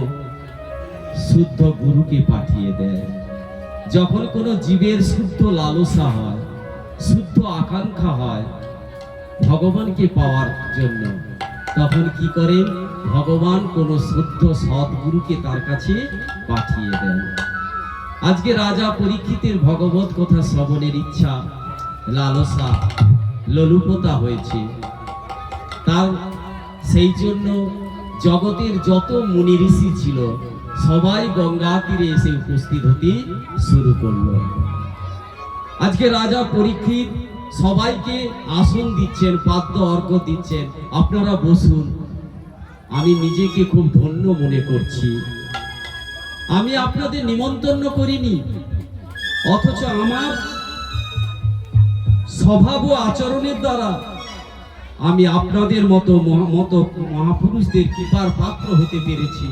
শুদ্ধ গুরুকে পাঠিয়ে দেয়। যখন কোনো জীবের শুদ্ধ লালসা হয়, শুদ্ধ আকাঙ্ক্ষা হয় ভগবানকে পাওয়ার জন্য, তখন কি করেন? ভগবান কোনো শুদ্ধ সৎগুরুকে তার কাছে পাঠিয়ে দেন। আজকে রাজা পরীক্ষিতের ভগবত কথা শ্রবণের ইচ্ছা, লালসা, লোলুপতা হয়েছে। তার সেই জন্য জগতের যত মুনি ঋষি ছিল সবাই গঙ্গা তীরে এসে উপস্থিত হতে শুরু করলো। আজকে রাজা পরীক্ষিত সবাইকে আসন দিচ্ছেন, পাদ্য অর্ঘ্য দিচ্ছেন, আপনারা বসুন। আমি নিজেকে খুব ধন্য মনে করছি। আমি আপনাদের নিমন্ত্রণ করিনি, অথচ আমার স্বভাব ও আচরণের দ্বারা আমি আপনাদের মতো মহাপুরুষদের কৃপার পাত্র হতে পেরেছি।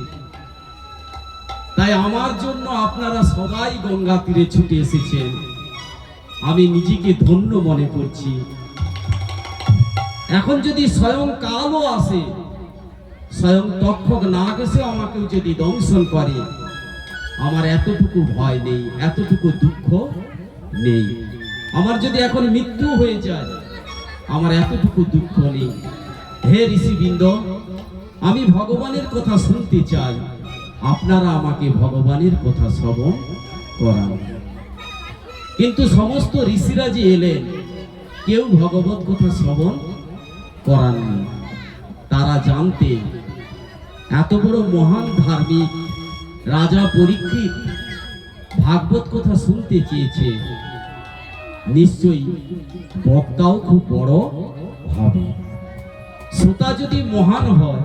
তাই আমার জন্য আপনারা সবাই গঙ্গা তীরে ছুটে এসেছেন, আমি নিজেকে ধন্য মনে করছি। এখন যদি স্বয়ং কালও আসে, স্বয়ং তক্ষক নাগ এসে আমাকে যদি দংশন করে, আমার এতটুকু ভয় নেই, এতটুকু দুঃখ নেই। আমার যদি এখন মৃত্যু হয়ে যায়, আমার এতটুকু দুঃখ নেই। হে ঋষিবৃন্দ, আমি ভগবানের কথা শুনতে চাই, আপনারা আমাকে ভগবানের কথা শ্রবণ করান। কিন্তু সমস্ত ঋষিরা যে এলেন, কেউ ভগবত কথা শ্রবণ করাননি। তারা জানতে এত বড় মহান ধার্মিক রাজা পরীক্ষিত ভাগবত কথা শুনতে চেয়েছে, নিশ্চয়ই বক্তাও খুব বড় হবে। শ্রোতা যদি মহান হয়,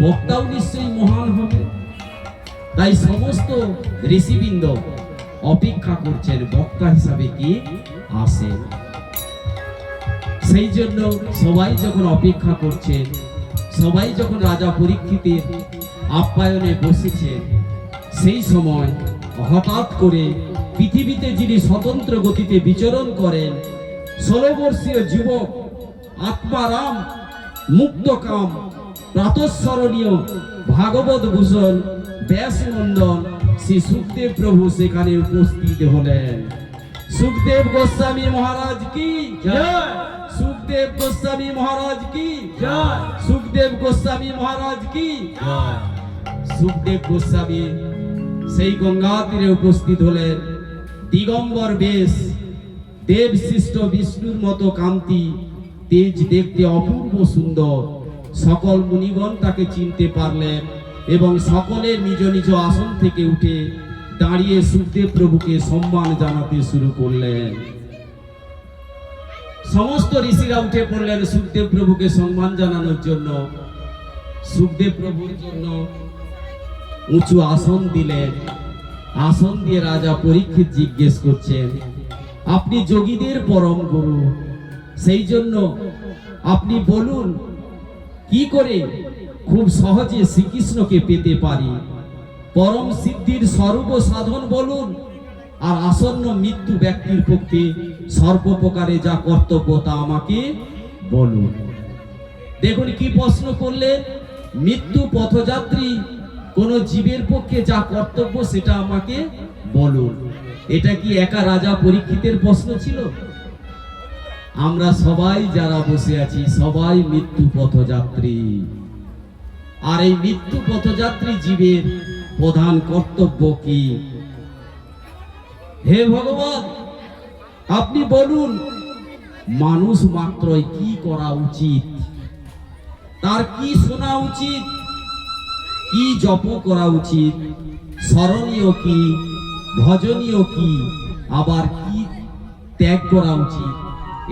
বক্তাও নিশ্চয়ই মহান হবে। তাই সমস্ত ঋষিবৃন্দ অপেক্ষা করছেন বক্তা হিসাবে কি আসেন। সেই জন্য সবাই যখন অপেক্ষা করছেন, সবাই যখন রাজা পরীক্ষিতের আপ্যায়নে বসেছেন, সেই সময় হঠাৎ করে পৃথিবীতে যিনি স্বতন্ত্র গতিতে বিচরণ করেন, 16 বর্ষীয় যুবক আত্মারাম, মুক্তকাম, প্রাতঃস্মরণীয় ভাগবত ভূষণ ব্যাসনন্দন শ্রী সুখদেব প্রভু সেখানে উপস্থিত হলেন। সুখদেব গোস্বামী মহারাজ কি জয়, সুখদেব গোস্বামী মহারাজ কি জয়, সুখদেব গোস্বামী মহারাজ কি জয়। সুখদেব গোস্বামী সেই গঙ্গা তীরে উপস্থিত হলেন। দিগম্বর বেশ, দেব সৃষ্ট বিষ্ণুর মতো কান্তি, তেজ দেখতে অপূর্ব সুন্দর। সকল মুনিগণ তাকে চিনতে পারলেন এবং সকলে নিজ নিজ আসন থেকে উঠে দাঁড়িয়ে সুখদেব প্রভুকে সম্মান জানাতে শুরু করলেন। সমস্ত ঋষিরা উঠে পড়লেন সুখদেব প্রভুকে সম্মান জানানোর জন্য। সুখদেব প্রভুর জন্য উঁচু আসন দিলেন। আসন দিয়ে রাজা পরীক্ষিত জিজ্ঞেস করছেন, আপনি যোগীদের পরম গুরু, সেই জন্য আপনি বলুন কি করে খুব সহজে শ্রীকৃষ্ণকে পেতে পারি। পরম সিদ্ধির স্বরূপ সাধন বলুন, আর আসন্ন মৃত্যু ব্যক্তির পক্ষে সর্বপ্রকারে যা কর্তব্য তা আমাকে বলুন। দেখুন কি প্রশ্ন করলেন, মৃত্যু পথযাত্রী কোন জীবের পক্ষে যা কর্তব্য সেটা আমাকে বলুন। এটা কি একা রাজা পরীক্ষিতের প্রশ্ন ছিল? আমরা সবাই যারা বসে আছি সবাই মৃত্যু পথযাত্রী, আর এই মৃত্যু পথযাত্রী জীবের প্রধান কর্তব্য কি? হে ভগবান, আপনি বলুন, মানুষ মাত্রই কি করা উচিত, তার কি শোনা উচিত, কি জপ করা উচিত, স্মরণীয় কি, ভজনীয় কি, আবার কি ত্যাগ করা উচিত,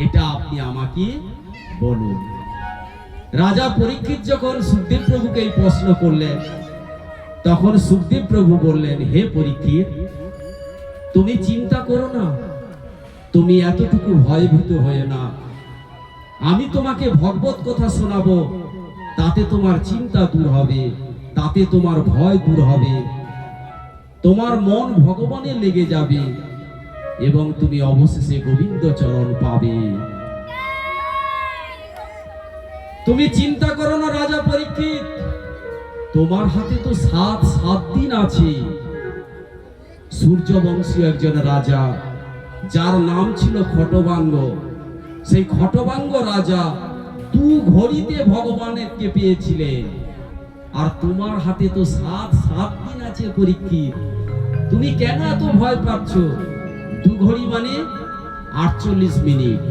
এটা আপনি আমাকে বলুন। রাজা পরীক্ষিত যখন সুখদেব প্রভুকে এই প্রশ্ন করলেন, তখন সুখদেব প্রভু বললেন, হে পরীক্ষিত, তুমি চিন্তা করো না, তুমি এতটুকু ভয়ভীত হয়ে না। আমি তোমাকে ভগবত কথা শোনাবো, তাতে তোমার চিন্তা দূর হবে, তাতে তোমার ভয় দূর হবে, তোমার মন ভগবানে লেগে যাবে এবং তুমি অবশেষে গোবিন্দ চরণ পাবে। তুমি চিন্তা করো না রাজা পরীক্ষিত, তোমার হাতে তো 7 দিন আছে। সূর্যবংশী একজন রাজা, যার নাম ছিল খটবাঙ্গ, সেই খটবাঙ্গ রাজা 2 ঘড়িতে ভগবানকে পেয়েছিলেন। আর তোমার হাতে তো 7 দিন আছে পরীক্ষিত, তুমি কেন এত ভয় পাচ্ছ? 2 ঘড়ি মানে 48 মিনিট,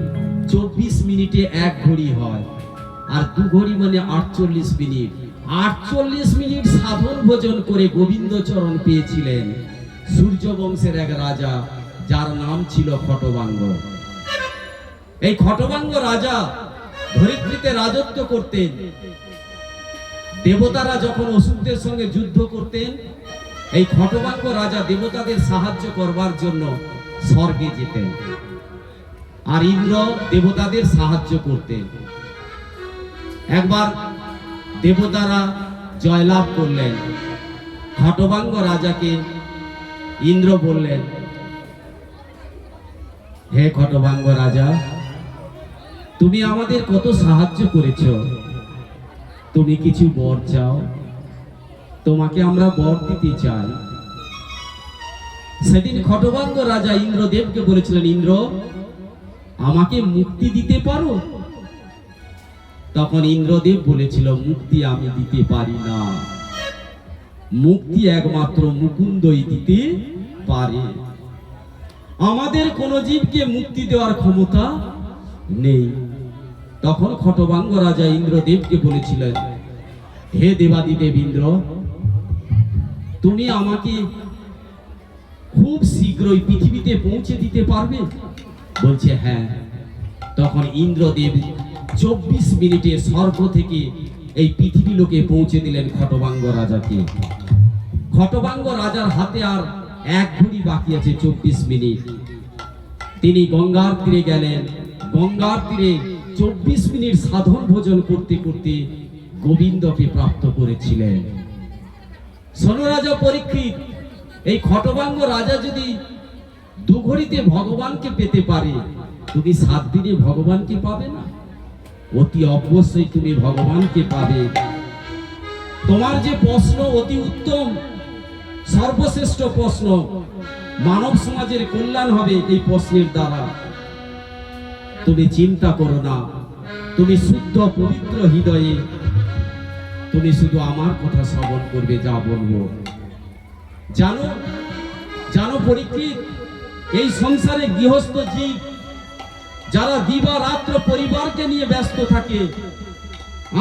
24 মিনিটে 1 ঘড়ি হয়, আর 2 ঘড়ি মানে 48 মিনিট। 48 মিনিট সাধন ভোজন করে গোবিন্দ চরণ পেয়েছিলেন সূর্যবংশের এক রাজা, যার নাম ছিল খটবাঙ্গ। এই খটবাঙ্গ রাজা ধরিত্রীতে রাজত্ব করতেন। দেবতারা যখন অসুরদের সঙ্গে যুদ্ধ করতেন, এই খটবাঙ্গ রাজা দেবতাদের সাহায্য করবার জন্য স্বর্গে যেতেন, আর ইন্দ্র দেবতাদের সাহায্য করতেন। একবার দেবতারা জয়লাভ করলেন, খটবাঙ্গ রাজাকে ইন্দ্র বললেন, হে খটবাঙ্গ রাজা, তুমি আমাদের কত সাহায্য করেছো, তুমি কিছু বর চাও, তোমাকে আমরা বর দিতে চাই। সেদিন খটবাঙ্গ রাজা ইন্দ্রদেবকে বলেছিলেন, ইন্দ্র, আমাকে মুক্তি দিতে পারো? তখন ইন্দ্রদেব বলেছিল, মুক্তি আমি দিতে পারি না, মুক্তি একমাত্র মুকুন্দই দিতে পারে, আমাদের কোন জীবকে মুক্তি দেওয়ার ক্ষমতা নেই। তখন খটবাঙ্গ রাজা ইন্দ্রদেবকে বলেছিলেন, হে দেবাদিদেব ইন্দ্র, তুমি আমাকে খুব শীঘ্রই পৃথিবীতে পৌঁছে দিতে পারবে? বলছে হ্যাঁ। তখন ইন্দ্রদেব 24 মিনিটে স্বর্গ থেকে এই পৃথিবী লোকে পৌঁছে দিলেন খটবাঙ্গ রাজাকে। খটবাঙ্গ রাজার হাতে আর 1 ঘড়ি বাকি আছে, 24 মিনিট। তিনি গঙ্গার তীরে গেলেন, গঙ্গার তীরে 24 মিনিট সাধন ভোজন করতে করতে গোবিন্দকে প্রাপ্ত করেছিলেন। শোনো রাজা পরীক্ষিত, এই খটবাঙ্গ রাজা যদি 2 ঘড়িতে ভগবানকে পেতে পারে, তুমি 7 দিনে ভগবানকে পাবে না? অতি অবশ্যই তুমি ভগবানকে পাবে। তোমার যে প্রশ্ন অতি উত্তম, সর্বশ্রেষ্ঠ প্রশ্ন, মানব সমাজের কল্যাণ হবে এই প্রশ্নের দ্বারা। তুমি চিন্তা করো না, তুমি শুদ্ধ পবিত্র হৃদয়ে তুমি শুধু আমার কথা শ্রবণ করবে, যা বলবো। জানো জানো পরীক্ষিত, এই সংসারে গৃহস্থ জীব যারা দিবা রাত্র পরিবারকে নিয়ে ব্যস্ত থাকে,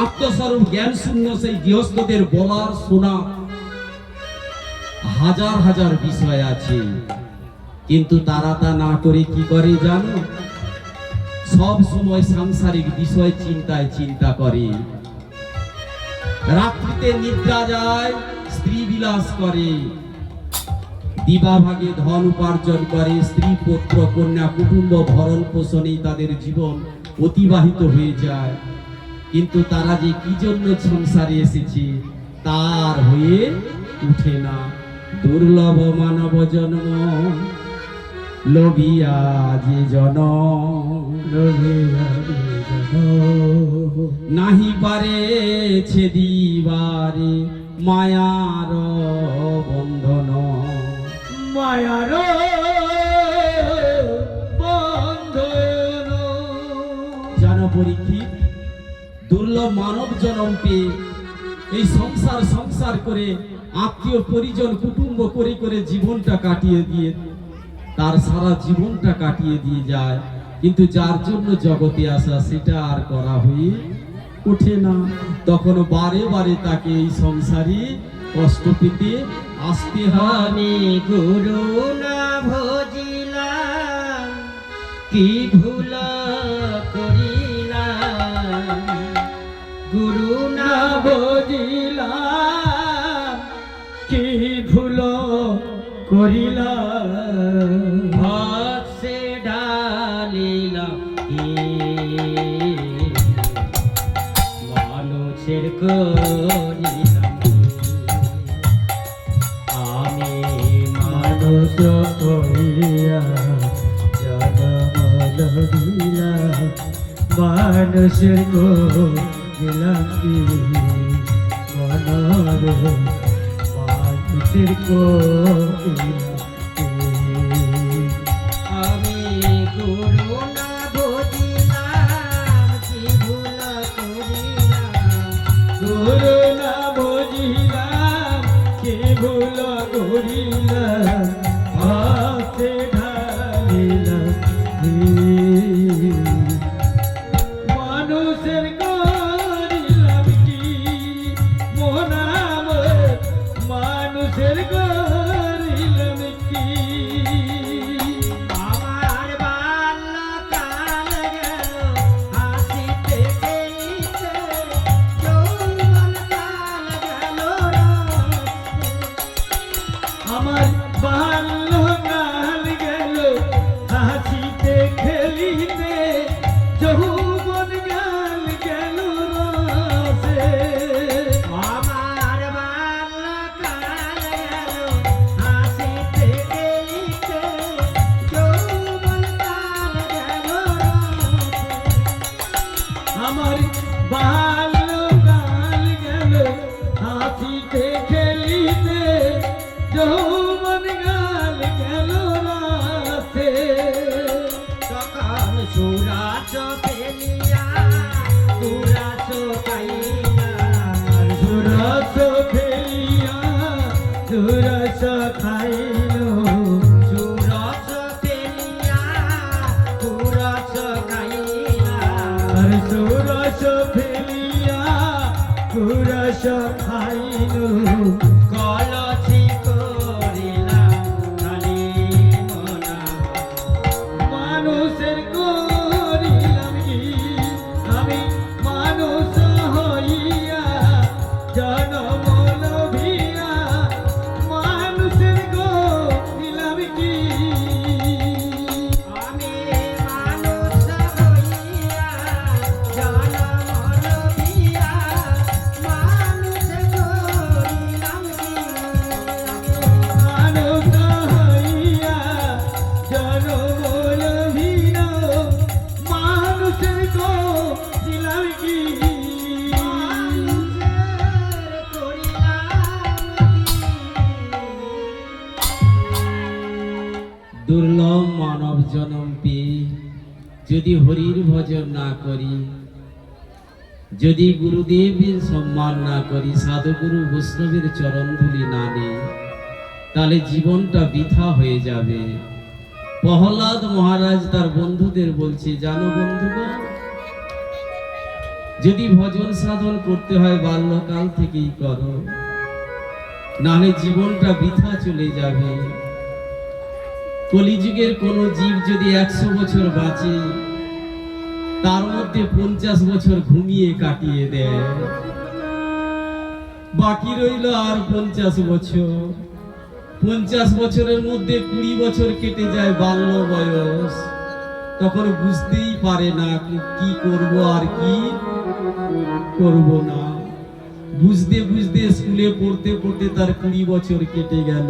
আত্মস্বরূপ জ্ঞান শূন্য সেই গৃহস্থদের বলার শোনা হাজার হাজার বিষয় আছে, কিন্তু তারা তা না করে কি করে জানো? সব সময় সাংসারিক বিষয় চিন্তায় চিন্তা করে। রাত্রিতে নিদ্রা যায়, স্ত্রী বিলাস করে, দিবাভাগে ধন উপার্জন করে, স্ত্রী পুত্র কন্যা কুটুম্ব ভরণ পোষণেই তাদের জীবন অতিবাহিত হয়ে যায়। কিন্তু তারা যে কি জন্য সংসারে এসেছে তার হয়ে উঠে না। দুর্লভ মানব জন্ম, লোভিয়া যে নাহি পারে ছেদিবারে মায়ার বন্ধন, মায়ার বন্ধন। জানো পরীক্ষিত, দুর্লভ মানব জন্ম পেয়ে এই সংসার করে আত্মীয় পরিজন কুটুম্ব করে জীবনটা কাটিয়ে দিয়ে তার সারা জীবনটা কাটিয়ে দিয়ে যায়, কিন্তু যার জন্য জগতে আসা সেটা আর করা হয়ে ওঠে না। তখন বারে বারে তাকে এই সংসারে কষ্ট পেতে আসতে হয়। আমি গুরু না ভজিলাম, কি ভুল করিলাম, গুরু না ভজিলাম, কি ভুল করিলাম, ভক্সে ঢালিলাম কি মানুষের করিলাম কি। আমি মানুষ করিয়া জন্ম লভিলাম, মানুষের করিলাম কি মনর মানুষের করিলাম কি। আমি গুরু না বুঝিলাম, কি ভুল করিলাম, গুরু না বুঝিলাম, কি ভুল করিলাম, হাতে ঢালিলাম কি মানুষের করিলাম কি মনাম, মানুষের করিলাম কি। আমার বাল্যকাল গেল হাসিতে খেলিতে, যৌবনকাল গেল রসে। আমার বাল্যকাল গেল হাসিতে খেলিতে, যৌবনকাল গেল রসে। আমার বাল্যকাল গেল হাসিতে খেলিতে, যৌবনকাল গেল রসে। আমার বাল্যকাল গেল হাসিতে খেলিতে, যৌবনকাল গেল রসে। তখন সুরাজ ফেলিয়া সুরাজ খাইয়া, সুরাজ ফেলিয়া সুরাজ খাইল, সুরাজ ফেলিয়া সুরাজ খাইলা, সুরাজ ফেলিয়া সুরাজ খাইল, কলসি করিলাম খালি মনা, মানুষের করিলাম কি আমি মানুষ হইয়া জন্ম লভিয়া, মানুষের করিলাম কি আমি মানুষ হইয়া জন্ম লভিয়া, মানুষ করিলাম কি মানুষ হইয়া জন্ম লভিয়া, মানুষের করিলাম কি মানুষের করিলাম। দুর্লভ মানব জন্ম পেয়ে যদি হরির ভজন না করি, যদি গুরুদেবের সম্মান না করি, সাধুগুরু বৈষ্ণবের চরণ ধুলি না নেই, তাহলে জীবনটা বৃথা হয়ে যাবে। প্রহ্লাদ মহারাজ তার বন্ধুদের বলছে, জানো বন্ধুগণ, যদি ভজন সাধন করতে হয় বাল্যকাল থেকেই করো, নাহলে জীবনটা বৃথা চলে যাবে। কলিযুগের কোন জীব যদি 100 বছর বাঁচে, তার মধ্যে 50 বছর ঘুমিয়ে কাটিয়ে দেয়, বাকি রইল আর 50 বছর। 50 বছরের মধ্যে 20 বছর কেটে যায় বাল্য বয়স, তখন বুঝতেই পারে না কি করব আর কি করব না। বুঝতে বুঝতে স্কুলে পড়তে পড়তে তার 20 বছর কেটে গেল।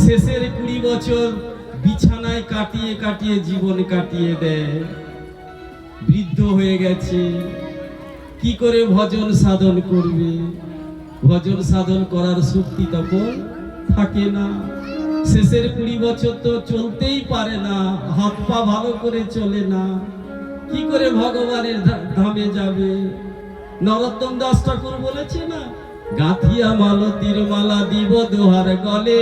শেষের 20 বছর বিছানায় কাটিয়ে কাটিয়ে জীবন কাটিয়ে দেয়, বৃদ্ধ হয়ে গেছে। কি করে ভজন সাধন করবে? ভজন সাধন করার শক্তি তখন থাকে না। শেষের 20 বছর তো চলতেই পারে না, হাত পা ভালো করে চলে না, কি করে ভগবানের ধামে যাবে? নরোত্তম দাস ঠাকুর বলেছে না, গাঁথিয়া মালতীর মালা দিব দোহার গলে,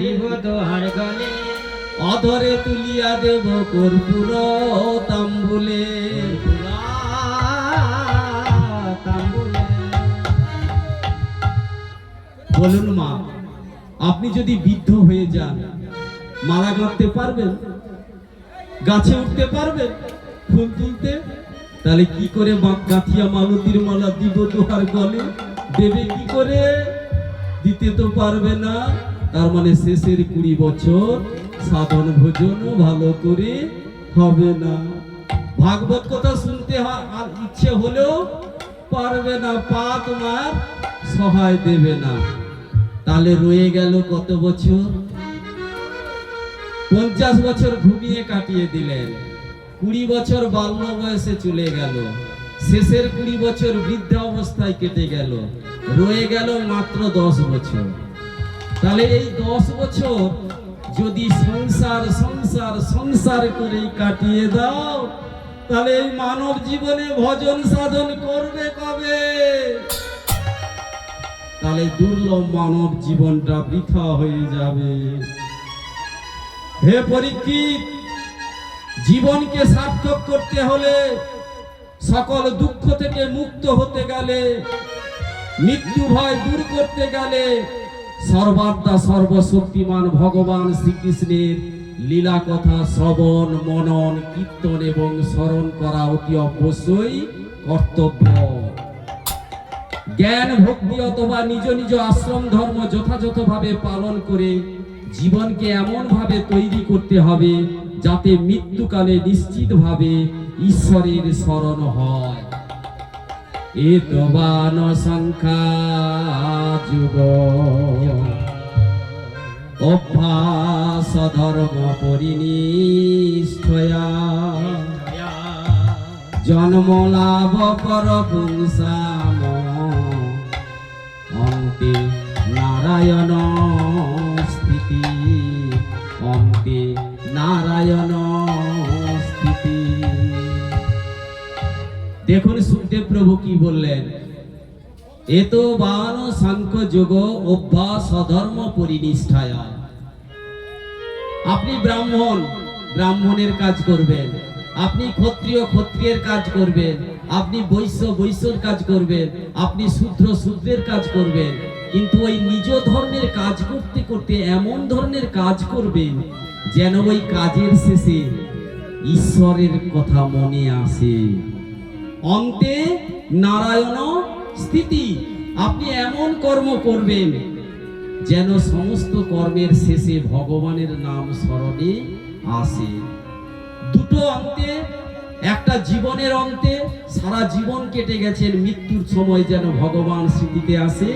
দিব দোহার গলে, অধরে তুলিয়া দেব কর্পূর তাম্বুলে। বলুন মা, আপনি যদি বৃদ্ধ হয়ে যান, মালা গাঁথতে পারবেন? গাছে উঠতে পারবেন? ফুল তুলতে? তাহলে কি করে গাঁথিয়া মালতীর মালা দিব তোমার গলে? দেবে কি করে? দিতে তো পারবে না। তার মানে শেষের 20 বছর সাধন ভোজন ভালো করে হবে না। ভাগবত কথা শুনতে আর ইচ্ছে হলেও পারবে না, পা তোমার সহায় দেবে না। তাহলে রয়ে গেল কত বছর? 50 বছর ঘুমিয়ে কাটিয়ে দিলেন। 20 বছর বাল্য বয়সে চলে গেল, শেষের 20 বছর বৃদ্ধা অবস্থায় কেটে গেল, রয়ে গেল মাত্র 10 বছর। তাহলে এই 10 বছর যদি সংসার সংসার সংসার করেই কাটিয়ে দাও, তাহলে এই মানব জীবনে ভজন সাধন করবে কবে? তাহলে দুর্লভ মানব জীবনটা বৃথা হয়ে যাবে। হে পরীক্ষিত, জীবনকে সার্থক করতে হলে, সকল দুঃখ থেকে মুক্ত হতে গেলে, মৃত্যু ভয় দূর করতে গেলে, সর্বাত্মা সর্বশক্তিমান ভগবান শ্রীকৃষ্ণের লীলা কথা শ্রবণ মনন কীর্তন এবং স্মরণ করা অতি অবশ্যই কর্তব্য। জ্ঞান ভক্তি অথবা নিজ নিজ আশ্রম ধর্ম যথাযথভাবে পালন করে জীবনকে এমন ভাবে তৈরি করতে হবে যাতে মৃত্যুকালে নিশ্চিতভাবে ঈশ্বরের শরণ হয়। এতবান সংখ্যা যুগ অভ্যাস ধর্ম পরিনিষ্ঠয়া জন্ম লাভ কর পুংসাম অন্তে নারায়ণ স্থিতি, অন্তে নারায়ণ স্থিতি। দেখুন সুখদেব প্রভু কি বললেন, এত বান সাংখ্য যোগ অভ্যাস অধর্ম পরিনিষ্ঠায়া। আপনি ব্রাহ্মণ, ব্রাহ্মণের কাজ করবেন, আপনি ক্ষত্রিয় ক্ষত্রিয়ের কাজ করবেন, আপনি বৈশ্য বৈশ্যর কাজ করবেন, আপনি শূদ্র শূদ্রের কাজ করবেন, কিন্তু ওই নিজ ধর্মের কাজ করতে করতে এমন ধরনের কাজ করবেন যেন ওই কাজের শেষে ঈশ্বরের কথা মনে আসে। অন্তে নারায়ণ স্থিতি। আপনি এমন কর্ম করবেন যেন সমস্ত কর্মের শেষে ভগবানের নাম স্মরণে আসে। দুটো অন্তে, একটা জীবনের অন্তে, সারা জীবন কেটে গেছেন, মৃত্যুর সময় যেন ভগবান স্মৃতিতে আসে।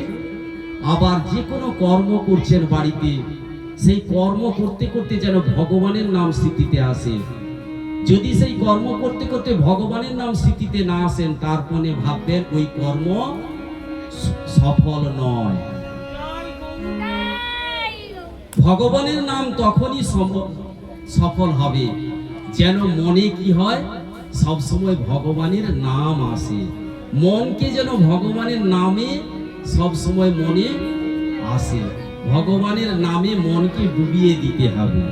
আবার যে কোনো কর্ম করছেন বাড়িতে, সেই কর্ম করতে করতে যেন ভগবানের নাম স্মৃতিতে আসে। যদি সেই কর্ম করতে করতে ভগবানের নাম স্মৃতিতে না আসেন, তারপরে ভাববেন ওই কর্ম সফল নয়। ভগবানের নাম তখনই সফল হবে যেন মনে কি হয়, সব সময় ভগবানের নাম আসে। মনকে যেন ভগবানের নামে সব সময় মনে আসে। ভগবানের নামে মনকে ডুবিয়ে দিতে হবে।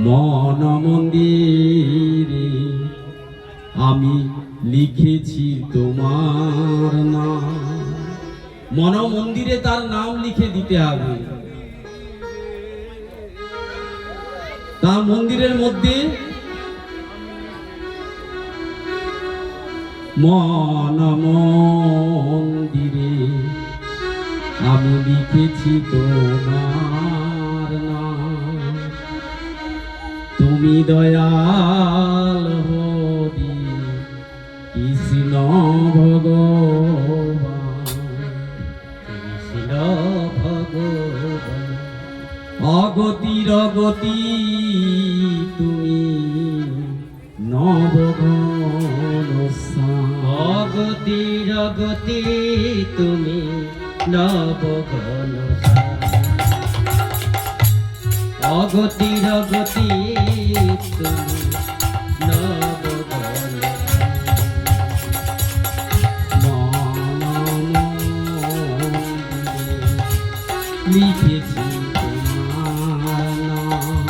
মন মন্দিরে আমি লিখেছি তোমার নাম। মন মন্দিরে তার নাম লিখে দিতে হবে। তার মন্দিরের মধ্যে মন মন্দিরে আমি লিখেছি তোমার নাম। তুমি দয়াল হরি কৃষ্ণ ভগবান, কৃষ্ণ ভগবান। অগতির গতি তুমি নবঘন শ্যাম। অগতির গতি তুমি নবঘন শ্যাম। অগতির গতি তুমি নবঘন লিখেছি তোমার নাম।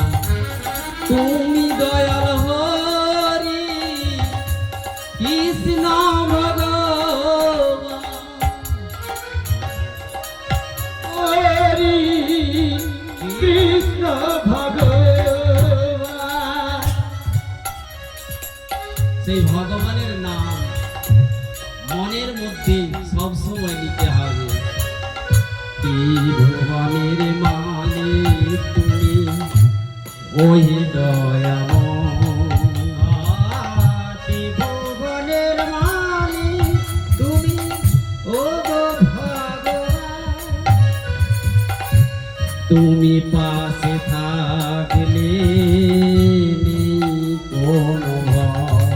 ভগবান। সেই ভগবানের নাম মনের মধ্যে সবসময় নিতে হবে। ত্রিভুবনের মালিক তুমি, ওই দয়াময়। ত্রিভুবনের মালিক তুমি, ও গো ভগবান। তুমি পাশে থাকলে নেই কোনো ভয়।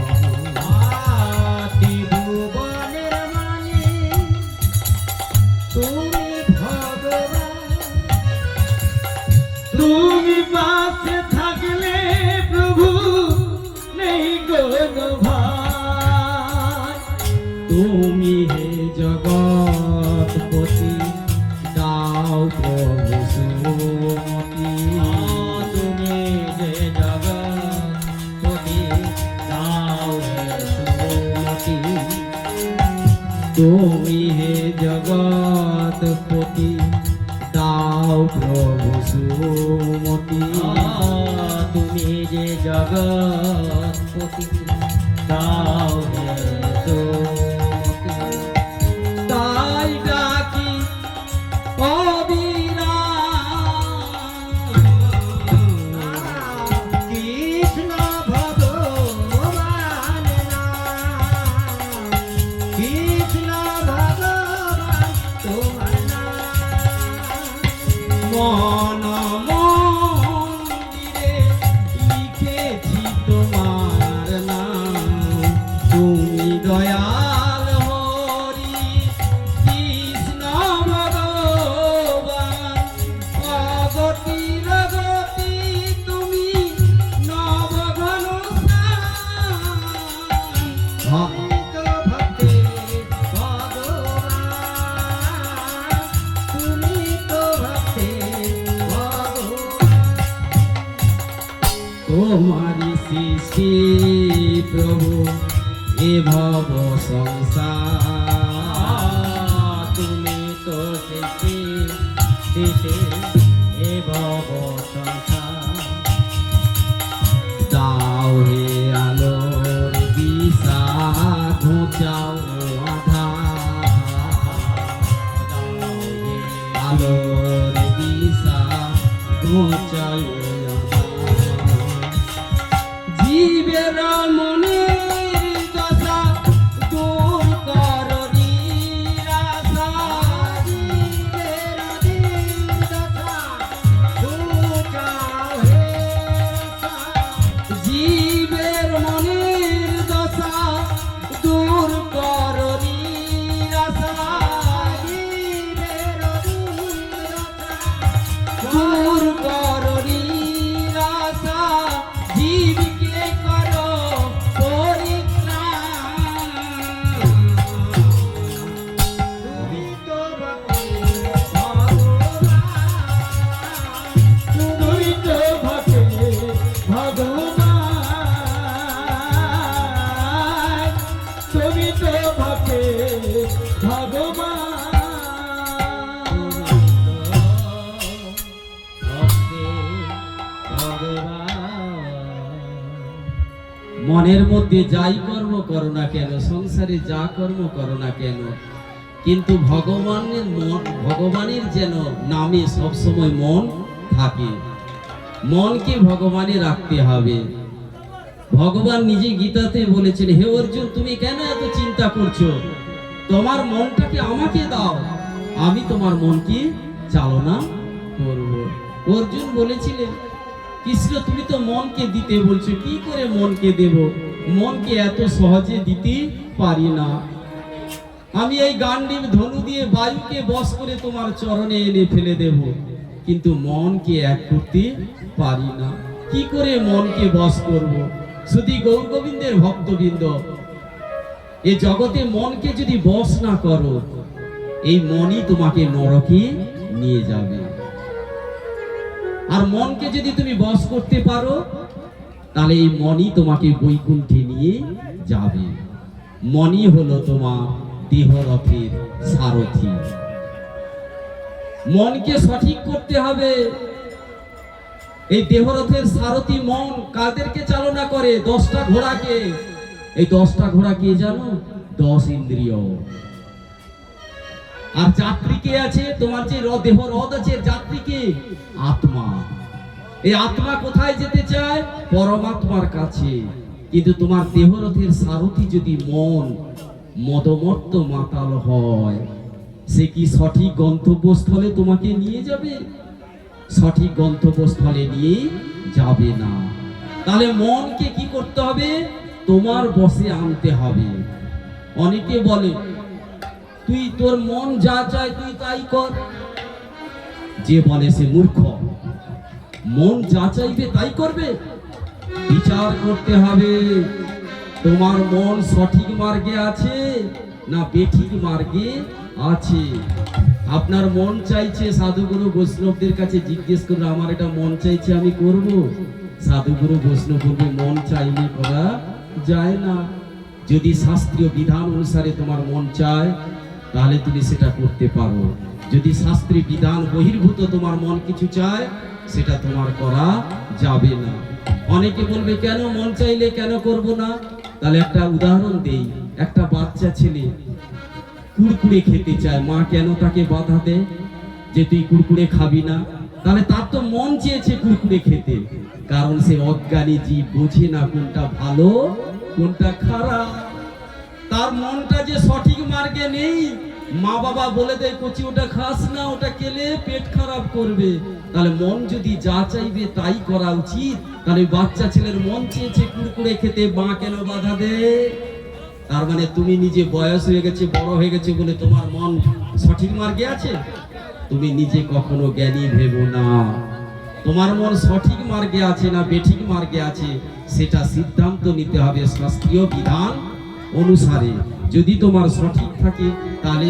ত্রিভুবনের মালিক তুমি ভগবান। তুমি পাশে থাকলে প্রভু নেই কোনো ভয়। তুমি হে জগৎপতি, দাও প্রভু সুমতি। তুমি যে জগৎপতি, দাও হে সুমতি। তুমি হে জগৎপতি, দাও প্রভু সুমতি। তুমি যে জগৎপতি, দাও হে সুমতি। তাই ডাকি কৃষ্ণ ভগবান নাম, কৃষ্ণ ভগবান তোমার নাম। মন মন্দিরে লিখেছি তোমার নাম। তুমি দয়াল হরি কৃষ্ণ ভগবান। অগতির গতি তুমি নবঘন স্থান। তো ভক্তি ভগবান, তুমি তো ভক্তি ভগবান। তোমারি সৃষ্টি প্রভু এ ভব সংসার। তুমি তো সৃষ্টি দিতে এ ভব সংসার। দাও হে আলোর দিশা, ঘোচাও আধার। আলোর দিশা, ঘোচাও আধার। জীবের মনের দশা দূর কর নিরাশা। জীবের দিন দশা ঘুচাও হে আশা। জীবের মনের দশা দূর কর নিরাশা। জীবের দিন দশা দূর কর নিরাশা। জীবকে কর পরিত্রাণ। তুমি তো ভক্তি ভগবান, তুমি তো ভক্তি ভগবান, তুমি তো ভক্তি ভগবান। মনের মধ্যে যাই কর্ম করো না কেন, সংসারে যা কর্ম করো না কেন, কিন্তু ভগবানের যেন নামে সবসময় মন থাকে। মনকে ভগবানে রাখতে হবে। ভগবান নিজে গীতাতে বলেছেন, হে অর্জুন তুমি কেন এত চিন্তা করছো? তোমার মনটাকে আমাকে দাও, আমি তোমার মনকে চালনা করব। অর্জুন বলেছিলেন, কৃষ্ণ তুমি তো মনকে দিতে বলছো, কি করে মনকে দেব? মনকে এত সহজে দিতে পারি না। আমি এই গান্ডীব ধনু দিয়ে বায়ুকে বশ করে তোমার চরণে এনে ফেলে দেব, কিন্তু মনকে এক করতে পারি না। কি করে মনকে বশ করব? শুধু গৌর গোবিন্দের ভক্তবৃন্দ, এ জগতে মনকে যদি বশ না করো, এই মনই তোমাকে নরকে নিয়ে যাবে। আর মনকে যদি তুমি বশ করতে পারো, তাহলে এই মনই তোমাকে বৈকুণ্ঠে নিয়ে যাবে। মনই হলো তোমার দেহরথের সারথি। মনকে সঠিক করতে হবে। এই দেহরথের সারথি মন কাদেরকে চালনা করে? 10টা ঘোড়াকে। এই 10টা ঘোড়া কে জানো? 10 ইন্দ্রিয়। আর যাত্রী কে আছে? তোমার যে দেহ রথ আছে, যাত্রী কে? আত্মা। এই আত্মা কোথায় যেতে চায়? পরমাত্মার কাছে। কিন্তু তোমার দেহরথের সারথি যদি মন মদমত্ত মাতাল হয়, সে কি সঠিক গন্তব্যস্থলে তোমাকে নিয়ে যাবে? সঠিক গন্তব্যস্থলে নিয়ে যাবে না। তাহলে মনকে কি করতে হবে? তোমার বশে আনতে হবে। অনেকে বলে তুই তোর মন যা চায় তুই তাই কর। যে বলে সে মূর্খ। মন যা চাইবে তাই করবে? বিচার করতে হবে তোমার মন সঠিক মার্গে আছে না বেঠিক মার্গে আছে। আপনার মন চাইছে, সাধুগুরু বৈষ্ণবদের কাছে জিজ্ঞেস করলে আমার এটা মন চাইছে আমি করব। সাধুগুরু বৈষ্ণব বলবে মন চাইলে করা যায় না। যদি শাস্ত্রীয় বিধান অনুসারে তোমার মন চায় তাহলে তুমি সেটা করতে পারো। যদি শাস্ত্রীয় বিধান বহির্ভূত তোমার মন কিছু চায় সেটা তোমার করা যাবে না। অনেকে বলবে কেন মন চাইলে কেন করব না? তাহলে একটা উদাহরণ দেই। একটা বাচ্চা ছেলে কুড়কুড়ে খেতে চায়, মা কেন তাকে বাধা দেয় যে তুই কুড়কুড়ে খাবি না? তাহলে তার তো মন চেয়েছে কুড়কুড়ে খেতে, কারণ সে অজ্ঞানী জীব, বোঝে না কোনটা ভালো কোনটা খারাপ। তার মনটা যে সঠিক মার্গে নেই। মা বাবা বলে দেয় কচি ওটা খাস না, ওটা খেলে পেট খারাপ করবে। তাহলে মন যদি যা চাইবে তাই করা উচিত। তাহলে বাচ্চা ছেলের মন চেয়েছে কুড়কুড়ে খেতে, মা কেন বাধা দেয়? তার মানে তুমি নিজে বয়স হয়ে গেছে, বড় হয়ে গেছে বলে তোমার মন সঠিক মার্গে আছে? তুমি নিজে কখনো জ্ঞানী ভেবো না। তোমার মন সঠিক মার্গে আছে না বেঠিক মার্গে আছে সেটা সিদ্ধান্ত নিতে হবে শাস্ত্রীয় বিধান অনুসারে। যদি তোমার সঠিক থাকে তাহলে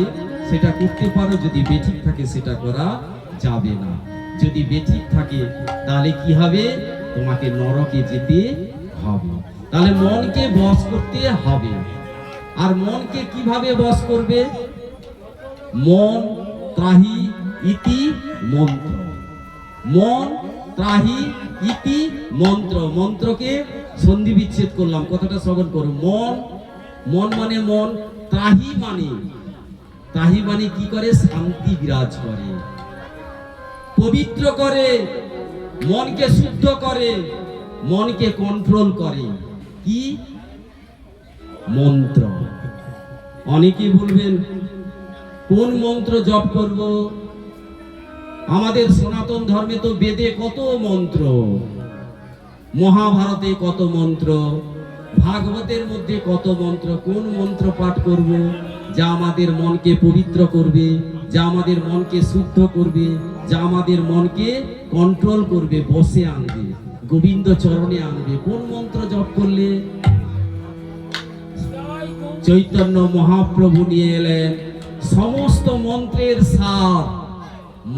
সেটা করতে পারো, যদি বেঠিক থাকে সেটা করা যাবে না। যদি বেঠিক থাকে তাহলে কি হবে? তোমাকে নরকে যেতে হবে। তাহলে মনকে বশ করতে হবে। আর মনকে কিভাবে বশ করবে? মন ত্রাহি ইতি মন্ত্র। মন ত্রাহি ইতি মন্ত্র। মন্ত্রকে সন্ধি বিচ্ছেদ করলাম, কথাটা শ্রবণ করো। মন, মন মানে মন। ত্রাহি মানে কি করে? শান্তি বিরাজ করে, পবিত্র করে, মনকে শুদ্ধ করে, মনকে কন্ট্রোল করে। কি? মন্ত্র। অনেকে বলবেন কোন মন্ত্র জপ করব? আমাদের সনাতন ধর্মে তো বেদে কত মন্ত্র, মহাভারতে কত মন্ত্র, ভাগবতের মধ্যে কত মন্ত্র। কোন মন্ত্র পাঠ করব যা আমাদের মনকে পবিত্র করবে, যা আমাদের মনকে শুদ্ধ করবে, যা আমাদের মনকে কন্ট্রোল করবে, বসে আনবে, গোবিন্দ চরণে আনবে? কোন মন্ত্র জপ করলে? চৈতন্য মহাপ্রভু নিয়ে এলেন সমস্ত মন্ত্রের সার,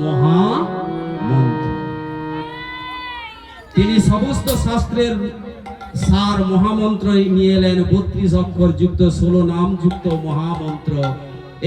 মহামন্ত্র। তিনি সমস্ত শাস্ত্রের সার মহামন্ত্র নিয়ে এলেন। 32 অক্ষর যুক্ত 16 নাম যুক্ত মহামন্ত্র।